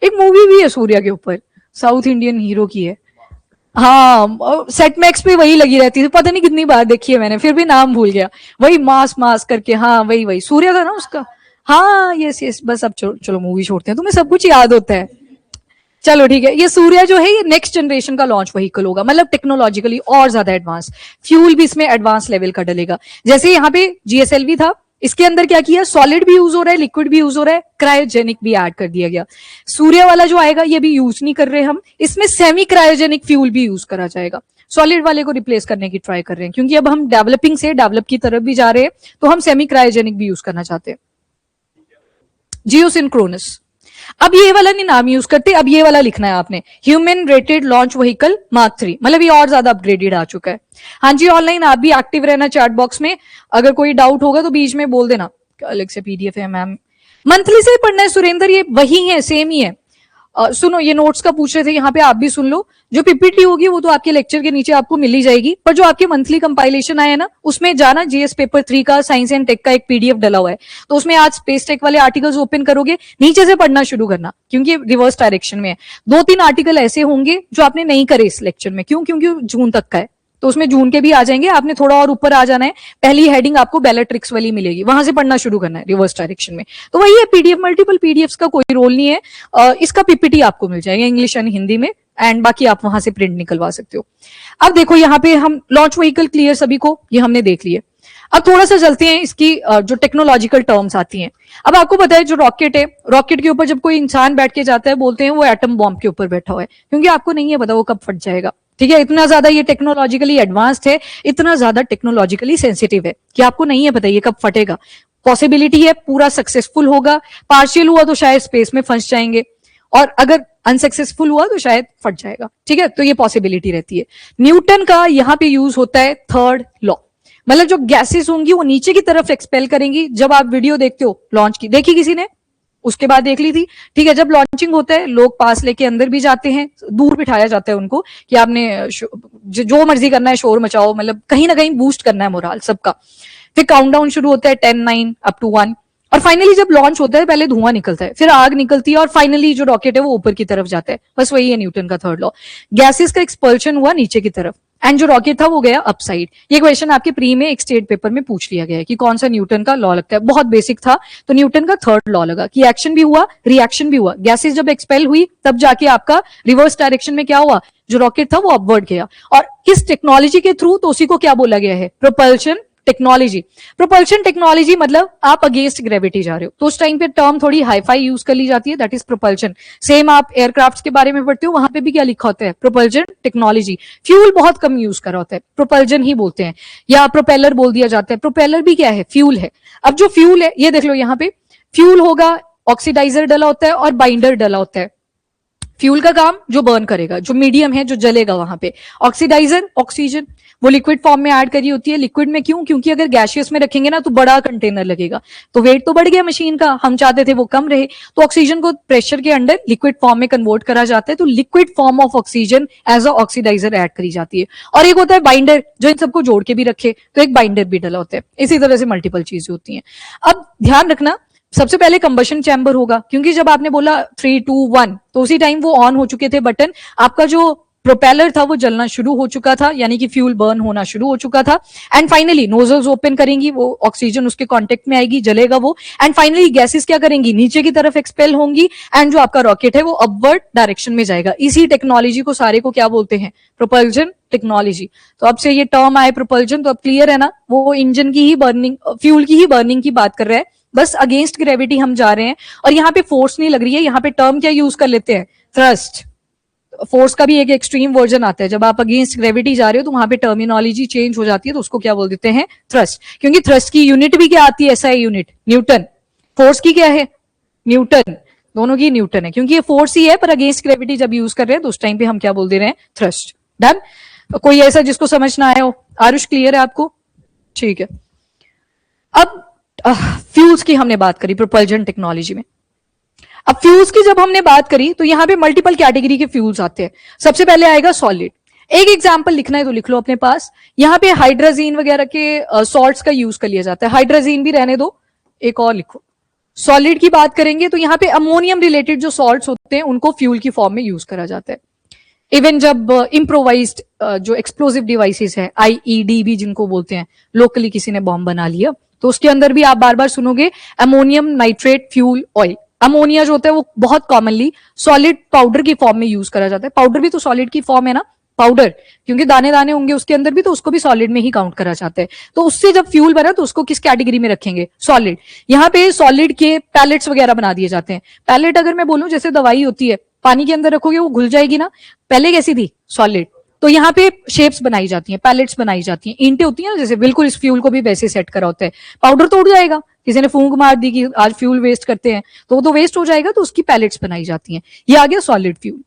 [SPEAKER 1] एक मूवी भी है सूर्या के ऊपर, साउथ इंडियन हीरो की है, हाँ, सेट मैक्स पे वही लगी रहती थी, पता नहीं कितनी बार देखी है मैंने, फिर भी नाम भूल गया, वही मास करके, हाँ वही सूर्या था ना उसका, हाँ यस, बस अब चलो मूवी छोड़ते हैं, तुम्हें सब कुछ याद होता है, चलो ठीक है। ये सूर्या जो है ये नेक्स्ट जनरेशन का लॉन्च व्हीकल होगा, मतलब टेक्नोलॉजिकली और ज्यादा एडवांस, फ्यूल भी इसमें एडवांस लेवल का डलेगा। जैसे यहाँ पे GSLV था, इसके अंदर क्या किया, सॉलिड भी यूज हो रहा है, लिक्विड भी यूज हो रहा है, क्रायोजेनिक भी ऐड कर दिया गया। सूर्य वाला जो आएगा ये भी यूज नहीं कर रहे हम, इसमें सेमी क्रायोजेनिक फ्यूल भी यूज करा जाएगा। सॉलिड वाले को रिप्लेस करने की ट्राई कर रहे हैं, क्योंकि अब हम डेवलपिंग से डेवलप की तरफ भी जा रहे हैं, तो हम सेमी क्रायोजेनिक भी यूज करना चाहते हैं। जियोसिंक्रोनस, अब ये वाला नहीं नाम यूज करते, अब ये वाला लिखना है आपने, human rated launch vehicle mark 3, मतलब ये और ज्यादा अपग्रेडेड आ चुका है। हाँ जी, ऑनलाइन आप भी एक्टिव रहना चैट बॉक्स में, अगर कोई डाउट होगा तो बीच में बोल देना। अलग से PDF है मैम, मंथली से ही पढ़ना है सुरेंद्र, ये वही है, सेम ही है। सुनो, ये नोट्स का पूछ रहे थे, यहाँ पे आप भी सुन लो। जो PPT होगी वो तो आपके लेक्चर के नीचे आपको मिल ही जाएगी, पर जो आपके मंथली कंपाइलेशन आया ना, उसमें जाना, GS पेपर 3 का साइंस एंड टेक का एक PDF डला हुआ है, तो उसमें आज स्पेस टेक वाले आर्टिकल्स ओपन करोगे, नीचे से पढ़ना शुरू करना, क्योंकि रिवर्स डायरेक्शन में है। 2-3 आर्टिकल ऐसे होंगे जो आपने नहीं करे इस लेक्चर में, क्योंकि जून तक का है, तो उसमें जून के भी आ जाएंगे, आपने थोड़ा और ऊपर आ जाना है, पहली हेडिंग आपको बेलेट्रिक्स वाली मिलेगी, वहां से पढ़ना शुरू करना है रिवर्स डायरेक्शन में। तो वही है PDF, मल्टीपल PDFs का कोई रोल नहीं है, इसका PPT आपको मिल जाएगा इंग्लिश एंड हिंदी में, एंड बाकी आप वहां से प्रिंट निकलवा सकते हो। अब देखो यहाँ पे हम लॉन्च व्हीकल क्लियर सभी को, ये हमने देख लिया। अब थोड़ा सा चलते हैं इसकी जो टेक्नोलॉजिकल टर्म्स आती हैं। अब आपको पता है जो रॉकेट है, रॉकेट के ऊपर जब कोई इंसान बैठ के जाता है, बोलते हैं वो एटम बॉम्ब के ऊपर बैठा हुआ है, क्योंकि आपको नहीं है पता वो कब फट जाएगा। ठीक है, इतना ज्यादा ये टेक्नोलॉजिकली एडवांस्ड है, इतना ज्यादा टेक्नोलॉजिकली सेंसिटिव है कि आपको नहीं है पता ये कब फटेगा। पॉसिबिलिटी है पूरा सक्सेसफुल होगा, पार्शियल हुआ तो शायद स्पेस में फंस जाएंगे, और अगर अनसक्सेसफुल हुआ तो शायद फट जाएगा। ठीक है, तो ये पॉसिबिलिटी रहती है। न्यूटन का यहाँ पे यूज होता है थर्ड लॉ, मतलब जो गैसेस होंगी वो नीचे की तरफ एक्सपेल करेंगी। जब आप वीडियो देखते हो लॉन्च की, देखी किसी ने? उसके बाद देख ली थी, ठीक है। जब लॉन्चिंग होता है लोग पास लेके अंदर भी जाते हैं, दूर बिठाया जाता है उनको कि आपने जो मर्जी करना है, शोर मचाओ, मतलब कहीं ना कहीं बूस्ट करना है मोराल सबका। फिर काउंटडाउन शुरू होता है 10, 9 अप टू 1, और फाइनली जब लॉन्च होता है पहले धुआं निकलता है, फिर आग निकलती है, और फाइनली जो रॉकेट है वो ऊपर की तरफ जाता है। बस वही है न्यूटन का थर्ड लॉ। गैसेस का एक्सपल्शन हुआ नीचे की तरफ, एंड जो रॉकेट था वो गया अपसाइड। ये क्वेश्चन आपके प्री में एक स्टेट पेपर में पूछ लिया गया है कि कौन सा न्यूटन का लॉ लगता है, बहुत बेसिक था। तो न्यूटन का थर्ड लॉ लगा कि एक्शन भी हुआ, रिएक्शन भी हुआ। गैसेस जब एक्सपेल हुई तब जाके आपका रिवर्स डायरेक्शन में क्या हुआ, जो रॉकेट था वो अपवर्ड गया। और किस टेक्नोलॉजी के थ्रू, तो उसी को क्या बोला गया है, प्रोपल्शन टेक्नोलॉजी। प्रोपल्शन टेक्नोलॉजी मतलब आप अगेंस्ट ग्रेविटी जा रहे हो, तो उस टाइम पे टर्म थोड़ी हाईफाई यूज कर ली जाती है, दैट इज प्रोपल्शन। सेम आप एयरक्राफ्ट्स के बारे में पढ़ते हो, वहां पे भी क्या लिखा होता है, प्रोपल्शन टेक्नोलॉजी। फ्यूल बहुत कम यूज करा होता है, प्रोपल्शन ही बोलते हैं, या प्रोपेलर बोल दिया जाता है। प्रोपेलर भी क्या है, फ्यूल है। अब जो फ्यूल है, ये देख लो यहाँ पे फ्यूल होगा, ऑक्सीडाइजर डला होता है और बाइंडर डला होता है। फ्यूल का काम जो बर्न करेगा, जो मीडियम है जो जलेगा वहां पे। ऑक्सीडाइजर ऑक्सीजन, वो लिक्विड फॉर्म में ऐड करी होती है। लिक्विड में क्यों, क्योंकि अगर गैशियस में रखेंगे ना तो बड़ा कंटेनर लगेगा, तो वेट तो बढ़ गया मशीन का, हम चाहते थे वो कम रहे, तो ऑक्सीजन को प्रेशर के अंडर लिक्विड फॉर्म में कन्वर्ट करा जाता है। तो liquid form of oxygen as a oxidizer add करी जाती है। और एक होता है बाइंडर, जो इन सबको जोड़ के भी रखे, तो एक बाइंडर भी डला होता है। इसी तरह से मल्टीपल चीजें होती हैं। अब ध्यान रखना, सबसे पहले कंबशन चैम्बर होगा, क्योंकि जब आपने बोला 3, 2, 1 तो उसी टाइम वो ऑन हो चुके थे बटन, आपका जो प्रोपेलर था वो जलना शुरू हो चुका था, यानी कि फ्यूल बर्न होना शुरू हो चुका था। एंड फाइनली नोजल्स ओपन करेंगी, वो ऑक्सीजन उसके कांटेक्ट में आएगी, जलेगा वो। एंड फाइनली गैसेस क्या करेंगी, नीचे की तरफ एक्सपेल होंगी, एंड जो आपका रॉकेट है वो अपवर्ड डायरेक्शन में जाएगा। इसी टेक्नोलॉजी को सारे को क्या बोलते हैं, प्रोपल्शन टेक्नोलॉजी। तो अब से ये टर्म आए प्रोपल्शन, तो अब क्लियर है ना, वो इंजन की ही बर्निंग, फ्यूल की ही बर्निंग की बात कर रहा है। बस अगेंस्ट ग्रेविटी हम जा रहे हैं, और यहाँ पे फोर्स नहीं लग रही है। यहाँ पे टर्म क्या यूज कर लेते हैं, थ्रस्ट। फोर्स का भी एक एक्सट्रीम वर्जन आता है, जब आप अगेंस्ट ग्रेविटी जा रहे हो तो वहां पे टर्मिनोलॉजी चेंज हो जाती है, तो उसको क्या बोल देते हैं, थ्रस्ट। क्योंकि थ्रस्ट की यूनिट भी क्या आती है, एसआई यूनिट, न्यूटन। फोर्स की क्या है, न्यूटन। दोनों की न्यूटन है, क्योंकि ये फोर्स ही है, पर अगेंस्ट ग्रेविटी जब यूज कर रहे हैं तो उस टाइम पे हम क्या बोल दे रहे हैं, थ्रस्ट। डन। कोई ऐसा जिसको समझ ना आया हो? आरुष क्लियर है आपको? ठीक है। अब फ्यूल्स की हमने बात करी प्रोपल्शन टेक्नोलॉजी में। अब फ्यूल्स की जब हमने बात करी तो यहां पे मल्टीपल कैटेगरी के फ्यूल्स आते हैं। सबसे पहले आएगा सॉलिड। एक एग्जांपल लिखना है तो लिख लो अपने पास। यहां पे हाइड्रोजीन वगैरह के सॉल्ट्स का यूज कर लिया जाता है। हाइड्रोजीन भी रहने दो, एक और लिखो। सॉलिड की बात करेंगे तो यहां पे अमोनियम रिलेटेड जो सॉल्ट्स होते हैं उनको फ्यूल की फॉर्म में यूज करा जाता है। इवन जब इम्प्रोवाइज्ड जो एक्सप्लोसिव डिवाइसेस है, आईईडी भी जिनको बोलते हैं, लोकली किसी ने बॉम्ब बना लिया, तो उसके अंदर भी आप बार बार सुनोगे ammonium nitrate fuel oil. Ammonia जो होता है वो बहुत कॉमनली सॉलिड पाउडर की फॉर्म में यूज करा जाता है। पाउडर भी तो सॉलिड की फॉर्म है ना, पाउडर, क्योंकि दाने दाने होंगे उसके अंदर भी, तो उसको भी सॉलिड में ही काउंट करा जाता है। तो उससे जब फ्यूल बना तो उसको किस कैटेगरी में रखेंगे, सॉलिड। यहाँ पे सॉलिड के पैलेट्स वगैरह बना दिए जाते हैं। पैलेट अगर मैं बोलूं जैसे दवाई होती है, पानी के अंदर रखोगे वो घुल जाएगी ना, पहले कैसी थी, सॉलिड। तो यहाँ पे शेप्स बनाई जाती हैं, पैलेट्स बनाई जाती हैं, ईंटें होती हैं जैसे, बिल्कुल इस फ्यूल को भी वैसे सेट करा होता है। पाउडर तो उड़ जाएगा, किसी ने फूंक मार दी कि आज फ्यूल वेस्ट करते हैं, तो वो तो वेस्ट हो जाएगा, तो उसकी पैलेट्स बनाई जाती हैं। ये आ गया सॉलिड फ्यूल।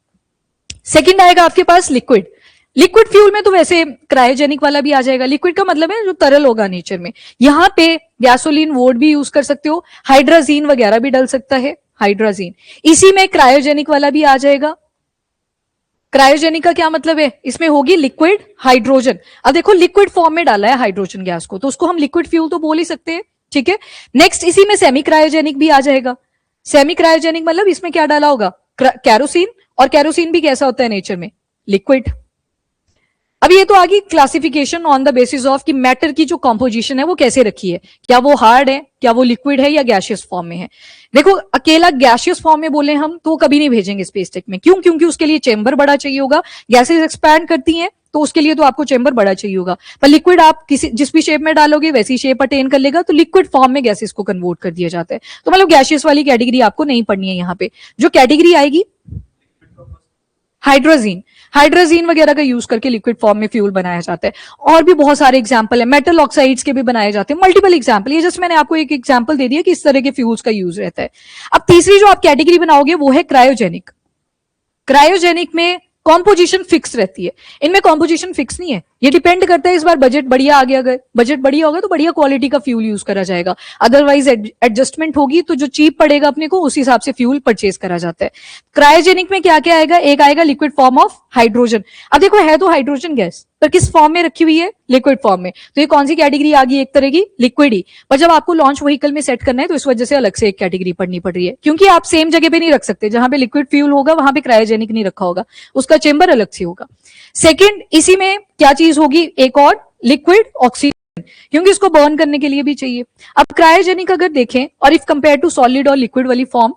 [SPEAKER 1] सेकंड आएगा आपके पास लिक्विड। लिक्विड फ्यूल में तो वैसे क्रायोजेनिक वाला भी आ जाएगा। लिक्विड का मतलब है जो तरल होगा नेचर में। यहाँ पे गैसोलीन वोड भी यूज कर सकते हो, हाइड्रोजीन वगैरह भी डल सकता है, हाइड्रोजीन। इसी में क्रायोजेनिक वाला भी आ जाएगा। क्रायोजेनिक का क्या मतलब है, इसमें होगी लिक्विड हाइड्रोजन। अब देखो लिक्विड फॉर्म में डाला है हाइड्रोजन गैस को, तो उसको हम लिक्विड फ्यूल तो बोल ही सकते हैं, ठीक है। नेक्स्ट इसी में सेमी क्रायोजेनिक भी आ जाएगा। सेमी क्रायोजेनिक मतलब इसमें क्या डाला होगा, कैरोसिन, और कैरोसिन भी कैसा होता है नेचर में, लिक्विड। अब ये तो आ गई classification on the basis of कि मैटर की जो कॉम्पोजिशन है वो कैसे रखी है, क्या वो हार्ड है, क्या वो लिक्विड है, या गैशियस फॉर्म में है। देखो अकेला गैशियस फॉर्म में बोले हम तो कभी नहीं भेजेंगे स्पेस टेक में। क्यों, क्योंकि उसके लिए चेंबर बड़ा चाहिए होगा। गैसेस एक्सपैंड करती हैं तो उसके लिए तो आपको चेंबर बड़ा चाहिए होगा। पर लिक्विड आप किसी जिस भी शेप में डालोगे वैसी शेप अटेन कर लेगा, तो लिक्विड फॉर्म में गैसेस को कन्वर्ट कर दिया जाता है। तो मतलब गैशियस वाली कैटेगरी आपको नहीं पढ़नी है। यहाँ पे जो कैटेगरी आएगी हाइड्रोजीन, हाइड्रोजीन वगैरह का यूज करके लिक्विड फॉर्म में फ्यूल बनाया जाता है। और भी बहुत सारे एग्जांपल है, मेटल ऑक्साइड्स के भी बनाए जाते हैं, मल्टीपल एग्जांपल। ये जस्ट मैंने आपको एक एग्जांपल दे दिया कि इस तरह के फ्यूल्स का यूज रहता है। अब तीसरी जो आप कैटेगरी बनाओगे वो है क्रायोजेनिक। क्रायोजेनिक में कॉम्पोजिशन फिक्स रहती है, इनमें कॉम्पोजिशन फिक्स नहीं है, ये डिपेंड करता है इस बार बजट बढ़िया आ गया, अगर बजट बढ़िया होगा तो बढ़िया क्वालिटी का फ्यूल यूज करा जाएगा, अदरवाइज एडजस्टमेंट होगी तो जो चीप पड़ेगा अपने को उस हिसाब से फ्यूल परचेज करा जाता है। क्रायोजेनिक में क्या क्या आएगा, एक आएगा लिक्विड फॉर्म ऑफ हाइड्रोजन। अब देखो है तो हाइड्रोजन गैस पर किस फॉर्म में रखी हुई है, लिक्विड फॉर्म में, तो ये कौन सी कैटेगरी आ गई, एक तरह की लिक्विड ही, पर जब आपको लॉन्च व्हीकल में सेट करना है तो इस वजह से अलग से एक कैटेगरी पढ़नी पड़ रही है, क्योंकि आप सेम जगह पे नहीं रख सकते, जहां पे लिक्विड फ्यूल होगा वहां पे क्रायोजेनिक नहीं रखा होगा, उसका चेंबर अलग से होगा। सेकेंड, इसी में क्या चीज होगी, एक और लिक्विड ऑक्सीजन, क्योंकि इसको बर्न करने के लिए भी चाहिए। अब क्रायोजेनिक अगर देखें और इफ कंपेयर टू सॉलिड और लिक्विड वाली फॉर्म,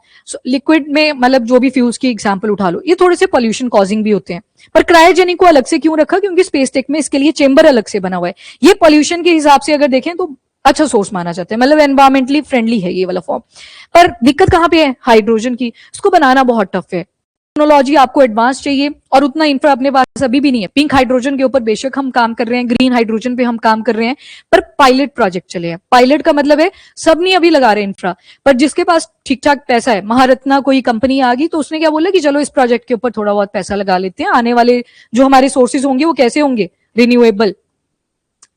[SPEAKER 1] लिक्विड में मतलब जो भी फ्यूल्स की एग्जांपल उठा लो, ये थोड़े से पॉल्यूशन कॉजिंग भी होते हैं, पर क्रायोजेनिक को अलग से क्यों रखा, क्योंकि स्पेस टेक में इसके लिए चेंबर अलग से बना हुआ है। ये पॉल्यूशन के हिसाब से अगर देखें तो अच्छा सोर्स माना जाता है, मतलब एनवायरमेंटली फ्रेंडली है ये वाला फॉर्म। पर दिक्कत कहां पे है, हाइड्रोजन की, इसको बनाना बहुत टफ है, टेक्नोलॉजी आपको एडवांस चाहिए और उतना इंफ्रा अपने पास अभी भी नहीं है। पिंक हाइड्रोजन के ऊपर बेशक हम काम कर रहे हैं, ग्रीन हाइड्रोजन पे हम काम कर रहे हैं, पर पायलट प्रोजेक्ट चले हैं। पायलट का मतलब है सब नहीं अभी लगा रहे इंफ्रा, पर जिसके पास ठीक ठाक पैसा है, महारत्ना कोई कंपनी आ गई तो उसने क्या बोला कि चलो इस प्रोजेक्ट के ऊपर थोड़ा बहुत पैसा लगा लेते हैं, आने वाले जो हमारे सोर्सेज होंगे वो कैसे होंगे, रिन्यूएबल,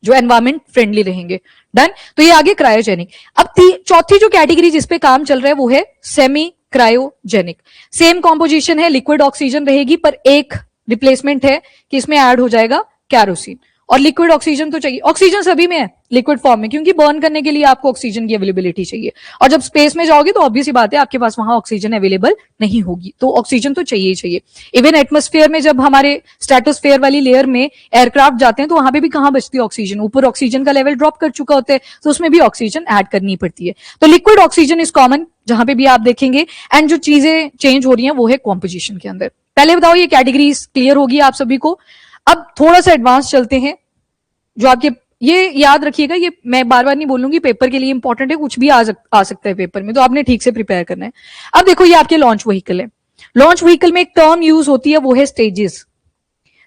[SPEAKER 1] जो एनवायरमेंट फ्रेंडली रहेंगे। डन, तो ये आगे क्रायोजेनिक। अब चौथी जो कैटेगरी जिसपे काम चल रहा है वो है सेमी क्रायोजेनिक। सेम कॉम्पोजिशन है, लिक्विड ऑक्सीजन रहेगी, पर एक रिप्लेसमेंट है कि इसमें ऐड हो जाएगा कैरोसिन, और लिक्विड ऑक्सीजन तो चाहिए, ऑक्सीजन सभी में है लिक्विड फॉर्म में, क्योंकि बर्न करने के लिए आपको ऑक्सीजन की अवेलेबिलिटी चाहिए, और जब स्पेस में जाओगे तो ऑब्वियस बात है आपके पास वहां ऑक्सीजन अवेलेबल नहीं होगी, तो ऑक्सीजन तो चाहिए ही चाहिए। इवन एटमॉस्फेयर में जब हमारे स्ट्रेटोस्फेयर वाली लेयर में एयरक्राफ्ट जाते हैं तो वहां पे भी कहां बचती है ऑक्सीजन, ऊपर ऑक्सीजन का लेवल ड्रॉप कर चुका होता है, तो उसमें भी ऑक्सीजन ऐड करनी पड़ती है। तो लिक्विड ऑक्सीजन इज कॉमन जहां पे भी आप देखेंगे, एंड जो चीजें चेंज हो रही हैं वो है कॉम्पोजिशन के अंदर। पहले बताओ ये कैटेगरीज क्लियर होगी आप सभी को। अब थोड़ा सा एडवांस चलते हैं, जो आपके, ये याद रखिएगा, ये मैं बार बार नहीं बोलूंगी, पेपर के लिए इंपॉर्टेंट है, कुछ भी आ सकता है पेपर में, तो आपने ठीक से प्रिपेयर करना है। अब देखो ये आपके लॉन्च व्हीकल है, लॉन्च व्हीकल में एक टर्म यूज होती है वो है स्टेजेस।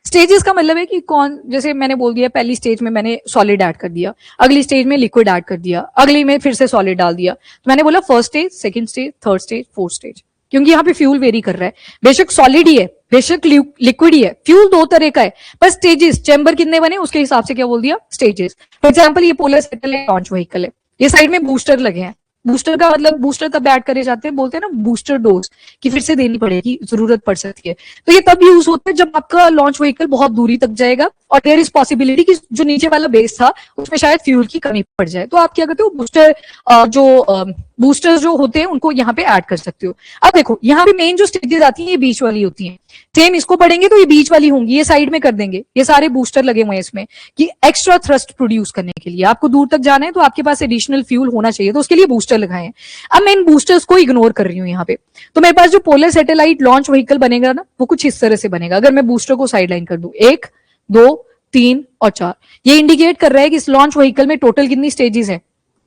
[SPEAKER 1] स्टेजेस का मतलब है कि कौन, जैसे मैंने बोल दिया पहली स्टेज में मैंने सॉलिड ऐड कर दिया, अगली स्टेज में लिक्विड ऐड कर दिया, अगली में फिर से सॉलिड डाल दिया, तो मैंने बोला first stage, second stage, third stage, fourth stage, क्योंकि यहाँ पे फ्यूल वेरी कर रहा है, बेशक सॉलिड ही है, बेशक लिक्विड ही है, फ्यूल दो तरह का है, पर स्टेजेस, चैम्बर कितने बने उसके हिसाब से क्या बोल दिया, स्टेजेस। फॉर एग्जाम्पल ये पोलर सैटेलाइट लॉन्च व्हीकल है, ये साइड में बूस्टर लगे हैं, बूस्टर का मतलब बूस्टर तब ऐड करे जाते हैं, बोलते हैं ना बूस्टर डोज, कि फिर से देनी पड़ेगी, जरूरत पड़ सकती है, तो ये तब यूज होता है जब आपका लॉन्च व्हीकल बहुत दूरी तक जाएगा और देयर इज पॉसिबिलिटी कि जो नीचे वाला बेस था उसमें शायद फ्यूल की कमी पड़ जाए, तो आप क्या करते हो, बूस्टर बूस्टर्स जो होते हैं उनको यहाँ पे ऐड कर सकते हो। अब देखो यहाँ पे मेन जो स्टेजेस आती है ये बीच वाली होती है, सेम इसको पढ़ेंगे तो ये बीच वाली होंगी, ये साइड में कर देंगे, ये सारे बूस्टर लगे हुए हैं इसमें कि एक्स्ट्रा थ्रस्ट प्रोड्यूस करने के लिए आपको दूर तक जाना है तो आपके पास एडिशनल फ्यूल होना चाहिए, तो उसके लिए बूस्टर लगाए हैं। अब मैं इन बूस्टर्स को इग्नोर कर रही हूँ यहाँ पे, तो मेरे पास जो पोलर सैटेलाइट लॉन्च व्हीकल बनेगा ना वो कुछ इस तरह से बनेगा। अगर मैं बूस्टर को साइड लाइन कर दूं, 1 2 3 और 4, ये इंडिकेट कर रहा है कि इस लॉन्च व्हीकल में टोटल कितनी स्टेजेस हैं,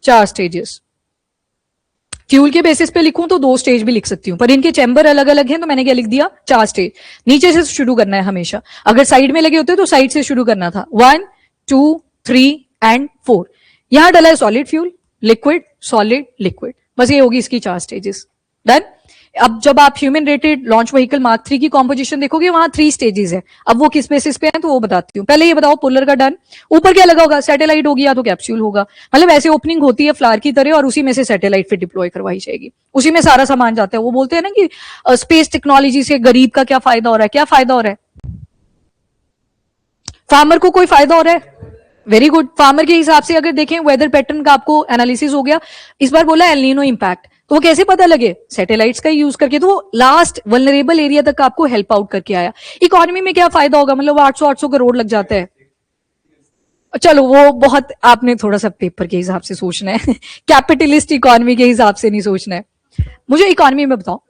[SPEAKER 1] 4 स्टेजेस। फ्यूल के बेसिस पे लिखूं तो 2 स्टेज भी लिख सकती हूँ, पर इनके चैम्बर अलग अलग हैं तो मैंने क्या लिख दिया, 4 स्टेज। नीचे से शुरू करना है हमेशा, अगर साइड में लगे होते तो साइड से शुरू करना था, 1 2 3 एंड 4। यहां डला है solid fuel, liquid, solid, liquid, बस ये होगी इसकी 4 स्टेजेस। डन। अब जब आप human rated launch vehicle mark 3 की कॉम्पोजिशन देखोगे वहां 3 स्टेजेस है, अब वो किस बेसिस पे है तो वो बताती हूँ। पहले ये बताओ पोलर का डन, ऊपर क्या लगा होगा, सैटेलाइट होगी या तो कैप्सूल होगा, मतलब ऐसे ओपनिंग होती है फ्लावर की तरह और उसी में से सैटेलाइट फिर डिप्लॉय करवाई जाएगी, उसी में सारा सामान जाता है। वो बोलते हैं ना कि स्पेस टेक्नोलॉजी से गरीब का क्या फायदा हो रहा है, क्या फायदा हो रहा है, फार्मर को कोई फायदा हो रहा है, वेरी गुड। फार्मर के हिसाब से अगर देखें वेदर पैटर्न का आपको एनालिसिस हो गया, इस बार बोला एल नीनो इंपैक्ट, तो वो कैसे पता लगे, सैटेलाइट्स का यूज करके, तो वो लास्ट वल्नरेबल एरिया तक आपको हेल्प आउट करके आया। इकोनॉमी में क्या फायदा होगा, मतलब 800 करोड़ लग जाता है, चलो वो बहुत आपने थोड़ा सा पेपर के हिसाब से सोचना है कैपिटलिस्ट इकोनॉमी के हिसाब से नहीं सोचना है। मुझे इकोनॉमी में बताओ,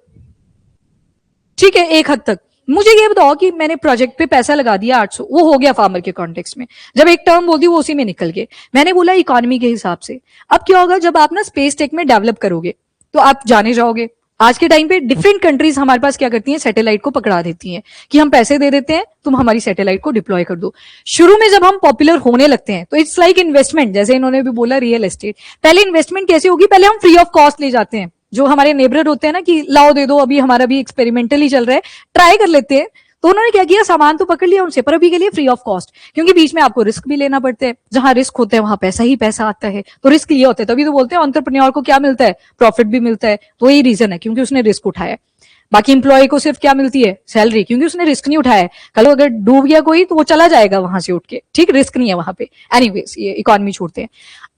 [SPEAKER 1] ठीक है एक हद तक। मुझे ये बताओ कि मैंने प्रोजेक्ट पे पैसा लगा दिया 800, वो हो गया फार्मर के कॉन्टेक्स्ट में, जब एक टर्म बोल दी वो उसी में निकल गए। मैंने बोला इकोनॉमी के हिसाब से। अब क्या होगा, जब आप ना स्पेस टेक में डेवलप करोगे तो आप जाने जाओगे, आज के टाइम पे डिफरेंट कंट्रीज हमारे पास क्या करती हैं, सैटेलाइट को पकड़ा देती हैं कि हम पैसे दे देते हैं, तुम हमारी सैटेलाइट को डिप्लॉय कर दो। शुरू में जब हम पॉपुलर होने लगते हैं तो इट्स लाइक इन्वेस्टमेंट, जैसे इन्होंने भी बोला रियल एस्टेट। पहले इन्वेस्टमेंट कैसे होगी, पहले हम फ्री ऑफ कॉस्ट ले जाते हैं, जो हमारे नेबर होते हैं ना कि लाओ दे दो, अभी हमारा भी एक्सपेरिमेंटल ही चल रहा है, ट्राई कर लेते हैं, तो उन्होंने क्या किया, सामान तो पकड़ लिया उनसे, पर अभी के लिए फ्री ऑफ कॉस्ट, क्योंकि बीच में आपको रिस्क भी लेना पड़ता है, जहां रिस्क होता है वहां पैसा ही पैसा आता है, तो रिस्क लिया होता है, तभी तो बोलते हैं एंटरप्रेन्योर को क्या मिलता है, प्रॉफिट भी मिलता है, तो यही रीजन है, क्योंकि उसने रिस्क उठाया। बाकी इंप्लॉय को सिर्फ क्या मिलती है, सैलरी, क्योंकि उसने रिस्क नहीं उठाया है। कल अगर डूब गया कोई तो वो चला जाएगा वहां से उठ के, ठीक, रिस्क नहीं है वहां पे। एनीवेज, ये इकोनॉमी छोड़ते हैं।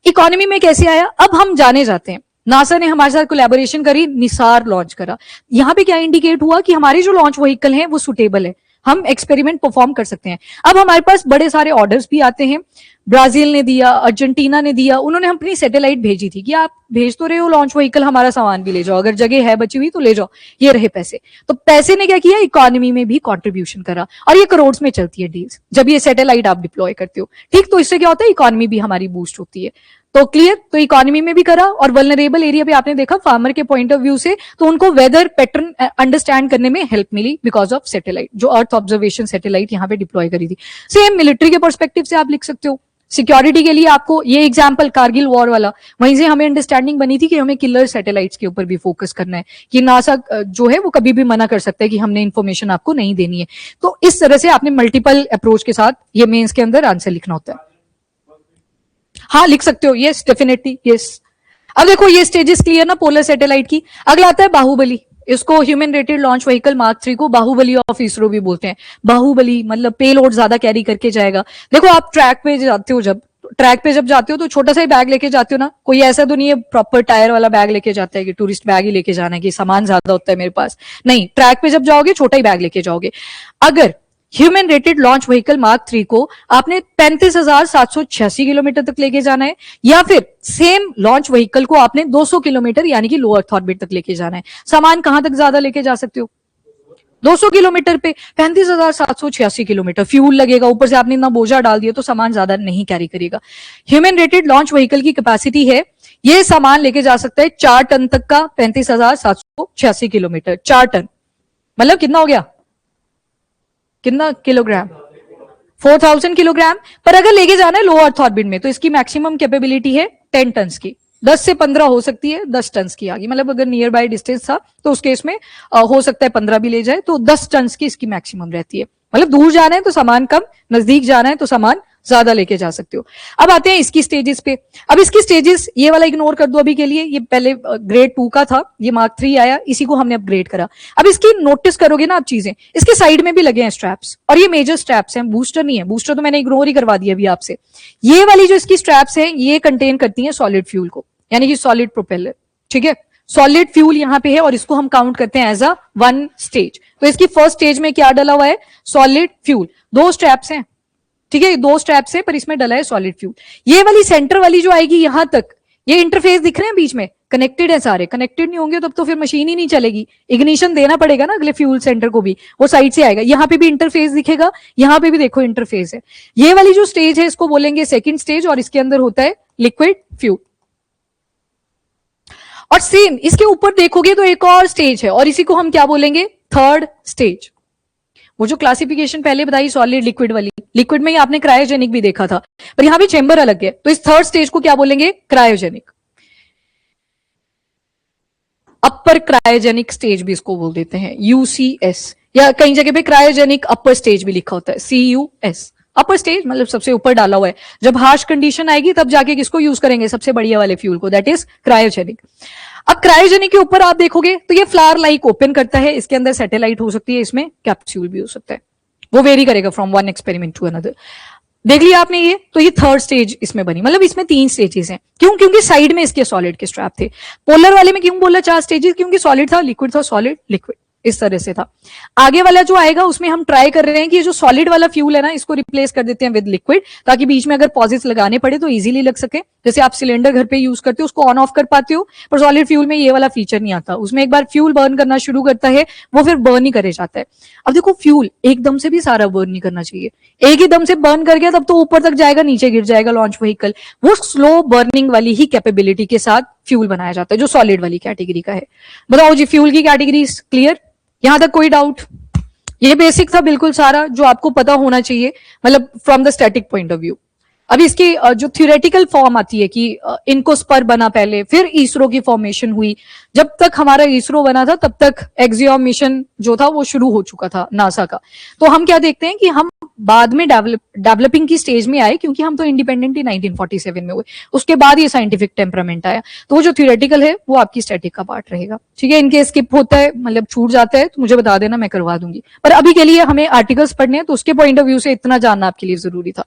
[SPEAKER 1] इकोनॉमी में कैसे आया, अब हम जाने जाते हैं। नासा ने हमारे साथ कोलैबोरेशन करी, निसार लॉन्च करा। यहाँ पे क्या इंडिकेट हुआ कि हमारे जो लॉन्च व्हीकल हैं वो सुटेबल है, हम एक्सपेरिमेंट परफॉर्म कर सकते हैं। अब हमारे पास बड़े सारे ऑर्डर्स भी आते हैं, ब्राजील ने दिया, अर्जेंटीना ने दिया, उन्होंने अपनी सैटेलाइट भेजी थी कि आप भेज तो रहे हो लॉन्च व्हीकल, हमारा सामान भी ले जाओ, अगर जगह है बची हुई तो ले जाओ, ये रहे पैसे। तो पैसे ने क्या किया, इकोनॉमी में भी कंट्रीब्यूशन करा, और ये करोड़ में चलती है डील्स जब ये सैटेलाइट आप डिप्लॉय करते हो, ठीक। तो इससे क्या होता है, इकोनॉमी भी हमारी बूस्ट होती है। तो क्लियर, तो इकोनॉमी में भी करा, और वल्नरेबल एरिया पे आपने देखा फार्मर के पॉइंट ऑफ व्यू से, तो उनको वेदर पैटर्न अंडरस्टैंड करने में हेल्प मिली बिकॉज ऑफ सैटेलाइट, जो अर्थ ऑब्जर्वेशन सैटेलाइट यहाँ पे डिप्लॉय करी थी। सेम मिलिट्री के पर्सपेक्टिव से आप लिख सकते हो, सिक्योरिटी के लिए आपको ये एग्जांपल कारगिल वॉर वाला, वहीं से हमें अंडरस्टैंडिंग बनी थी कि हमें किलर सैटेलाइट्स के ऊपर भी फोकस करना है, कि नासा जो है वो कभी भी मना कर सकता है कि हमने इंफॉर्मेशन आपको नहीं देनी है। तो इस तरह से आपने मल्टीपल अप्रोच के साथ ये मेंस के अंदर आंसर लिखना होता है। हाँ, लिख सकते हो, यस डेफिनेटली, यस। अब देखो ये स्टेजेस क्लियर ना पोलर सैटेलाइट की। अगला आता है बाहुबली, इसको human rated launch vehicle mark 3 को बाहुबली ऑफ इसरो भी बोलते हैं। बाहुबली मतलब पेलोड ज्यादा कैरी करके जाएगा। देखो आप ट्रैक पे जाते हो, जब ट्रैक पे जब जाते हो तो छोटा सा ही बैग लेके जाते हो ना, कोई ऐसा तो नहीं है प्रॉपर टायर वाला बैग लेके जाता है कि टूरिस्ट बैग ही लेके जाना है कि सामान ज्यादा होता है मेरे पास, नहीं, ट्रैक पे जब जाओगे छोटा ही बैग लेके जाओगे। अगर human rated launch vehicle mark 3 को आपने 35,786 किलोमीटर तक लेके जाना है, या फिर सेम लॉन्च व्हीकल को आपने 200 किलोमीटर यानी कि लो अर्थ ऑर्बिट तक लेके जाना है, सामान कहां तक ज्यादा लेके जा सकते हो, 200 किलोमीटर पे 35,786 किलोमीटर फ्यूल लगेगा, ऊपर से आपने इतना बोझा डाल दिया तो सामान ज्यादा नहीं कैरी करेगा। ह्यूमन रेटेड लॉन्च व्हीकल की कैपेसिटी है, ये सामान लेके जा सकता है 4 टन तक का, 35,786 किलोमीटर, 4 टन मतलब कितना हो गया, कितना किलोग्राम, 4000 किलोग्राम। पर अगर लेके जाना है लो अर्थ ऑर्बिट में तो इसकी मैक्सिमम कैपेबिलिटी है 10 टन की, 10 से 15 हो सकती है, 10 टन की आगे, मतलब अगर नियर बाय डिस्टेंस था तो उस केस में हो सकता है 15 भी ले जाए, तो 10 टन की इसकी मैक्सिमम रहती है। मतलब दूर जाना है तो सामान कम, नजदीक जाना है तो सामान ज्यादा लेके जा सकते हो। अब आते हैं इसकी स्टेजेस पे। अब इसकी स्टेजेस ये वाला इग्नोर कर दो अभी के लिए, ये पहले ग्रेड 2 का था, ये मार्क 3 आया, इसी को हमने अपग्रेड करा। अब इसकी नोटिस करोगे ना आप चीजें, इसके साइड में भी लगे हैं स्ट्रैप्स, और ये मेजर स्ट्रैप्स हैं, बूस्टर नहीं है, बूस्टर तो मैंने इग्नोर ही करवा दिया अभी आपसे। ये वाली जो इसकी स्ट्रैप्स हैं ये कंटेन करती हैं सॉलिड फ्यूल को, यानी कि सॉलिड प्रोपेलर, ठीक है। सॉलिड फ्यूल यहां पे है और इसको हम काउंट करते हैं एज अ 1 स्टेज। तो इसकी फर्स्ट स्टेज में क्या डला हुआ है, सॉलिड फ्यूल, 2 स्ट्रैप्स हैं, ठीक है, 2 स्ट्रैप्स है पर इसमें डला है सॉलिड फ्यूल। ये वाली सेंटर वाली जो आएगी यहां तक, ये इंटरफेस दिख रहे हैं बीच में, कनेक्टेड है सारे, कनेक्टेड नहीं होंगे तब तो फिर मशीन ही नहीं चलेगी, इग्निशन देना पड़ेगा ना अगले फ्यूल सेंटर को भी, वो साइड से आएगा। यहां पे भी इंटरफेस दिखेगा, यहां पे भी देखो इंटरफेस है। ये वाली जो स्टेज है इसको बोलेंगे सेकंड स्टेज, और इसके अंदर होता है लिक्विड फ्यूल। और सेम इसके ऊपर देखोगे तो एक और स्टेज है, और इसी को हम क्या बोलेंगे, थर्ड स्टेज। वो जो क्लासिफिकेशन पहले बताई सॉलिड लिक्विड वाली, लिक्विड में ही आपने क्रायोजेनिक भी देखा था, पर यहां भी चेंबर अलग है, तो इस थर्ड स्टेज को क्या बोलेंगे, क्रायोजेनिक। अपर क्रायोजेनिक स्टेज भी इसको बोल देते हैं, यूसीएस, या कई जगह पे क्रायोजेनिक अपर स्टेज भी लिखा होता है, सीयूएस। अपर स्टेज मतलब सबसे ऊपर डाला हुआ है, जब हार्श कंडीशन आएगी तब जाके किसको यूज करेंगे, सबसे बढ़िया वाले फ्यूल को, दैट इज क्रायोजेनिक। अब क्रायोजेनिक के ऊपर आप देखोगे तो ये फ्लावर लाइक ओपन करता है, इसके अंदर सैटेलाइट हो सकती है, इसमें कैप्सूल भी हो सकता है, वो वेरी करेगा from one experiment to another. देख लिया आपने ये, तो ये थर्ड स्टेज इसमें बनी, मतलब इसमें 3 स्टेजेस हैं। क्यों, क्योंकि साइड में इसके सॉलिड के स्ट्रैप थे। पोलर वाले में क्यों बोला 4 स्टेजेस, क्योंकि सॉलिड था, लिक्विड था, सॉलिड, लिक्विड, इस तरह से था। आगे वाला जो आएगा उसमें हम ट्राई कर रहे हैं कि ये जो सॉलिड वाला फ्यूल है ना, इसको रिप्लेस कर देते हैं विद लिक्विड, ताकि बीच में अगर पॉजेस लगाने पड़े तो इजीली लग सके। जैसे आप सिलेंडर घर पे यूज करते हो, उसको ऑन ऑफ कर पाते हो, पर सॉलिड फ्यूल में ये वाला फीचर नहीं आता, उसमें एक बार फ्यूल बर्न करना शुरू करता है वो फिर बर्न ही करे जाता है। अब देखो फ्यूल एकदम से भी सारा बर्न नहीं करना चाहिए, एक ही दम से बर्न कर गया तब तो ऊपर तक जाएगा, नीचे गिर जाएगा लॉन्च व्हीकल। वो स्लो बर्निंग वाली ही कैपेबिलिटी के साथ फ्यूल बनाया जाता है जो सॉलिड वाली कैटेगरी का है। बताओ जी, फ्यूल की कैटेगरी क्लियर, यहां तक कोई डाउट? ये बेसिक था बिल्कुल सारा जो आपको पता होना चाहिए, मतलब from the static point of view. अभी इसकी जो थ्योरेटिकल फॉर्म आती है कि इनको स्पर बना पहले, फिर इसरो की फॉर्मेशन हुई। जब तक हमारा इसरो बना था तब तक एक्सियोम मिशन जो था वो शुरू हो चुका था नासा का। तो हम क्या देखते हैं कि हम बाद में डेवलपिंग की स्टेज में आए, क्योंकि हम तो इंडिपेंडेंट ही 1947 में हुए, उसके बाद ये साइंटिफिक टेम्परामेंट आया। तो वो जो थ्योरेटिकल है वो आपकी स्टैटिक का पार्ट रहेगा, ठीक है। इनके स्किप होता है, मतलब छूट जाता है तो मुझे बता देना, मैं करवा दूंगी। पर अभी के लिए हमें आर्टिकल्स पढ़ने हैं, तो उसके पॉइंट ऑफ व्यू से इतना जानना आपके लिए जरूरी था।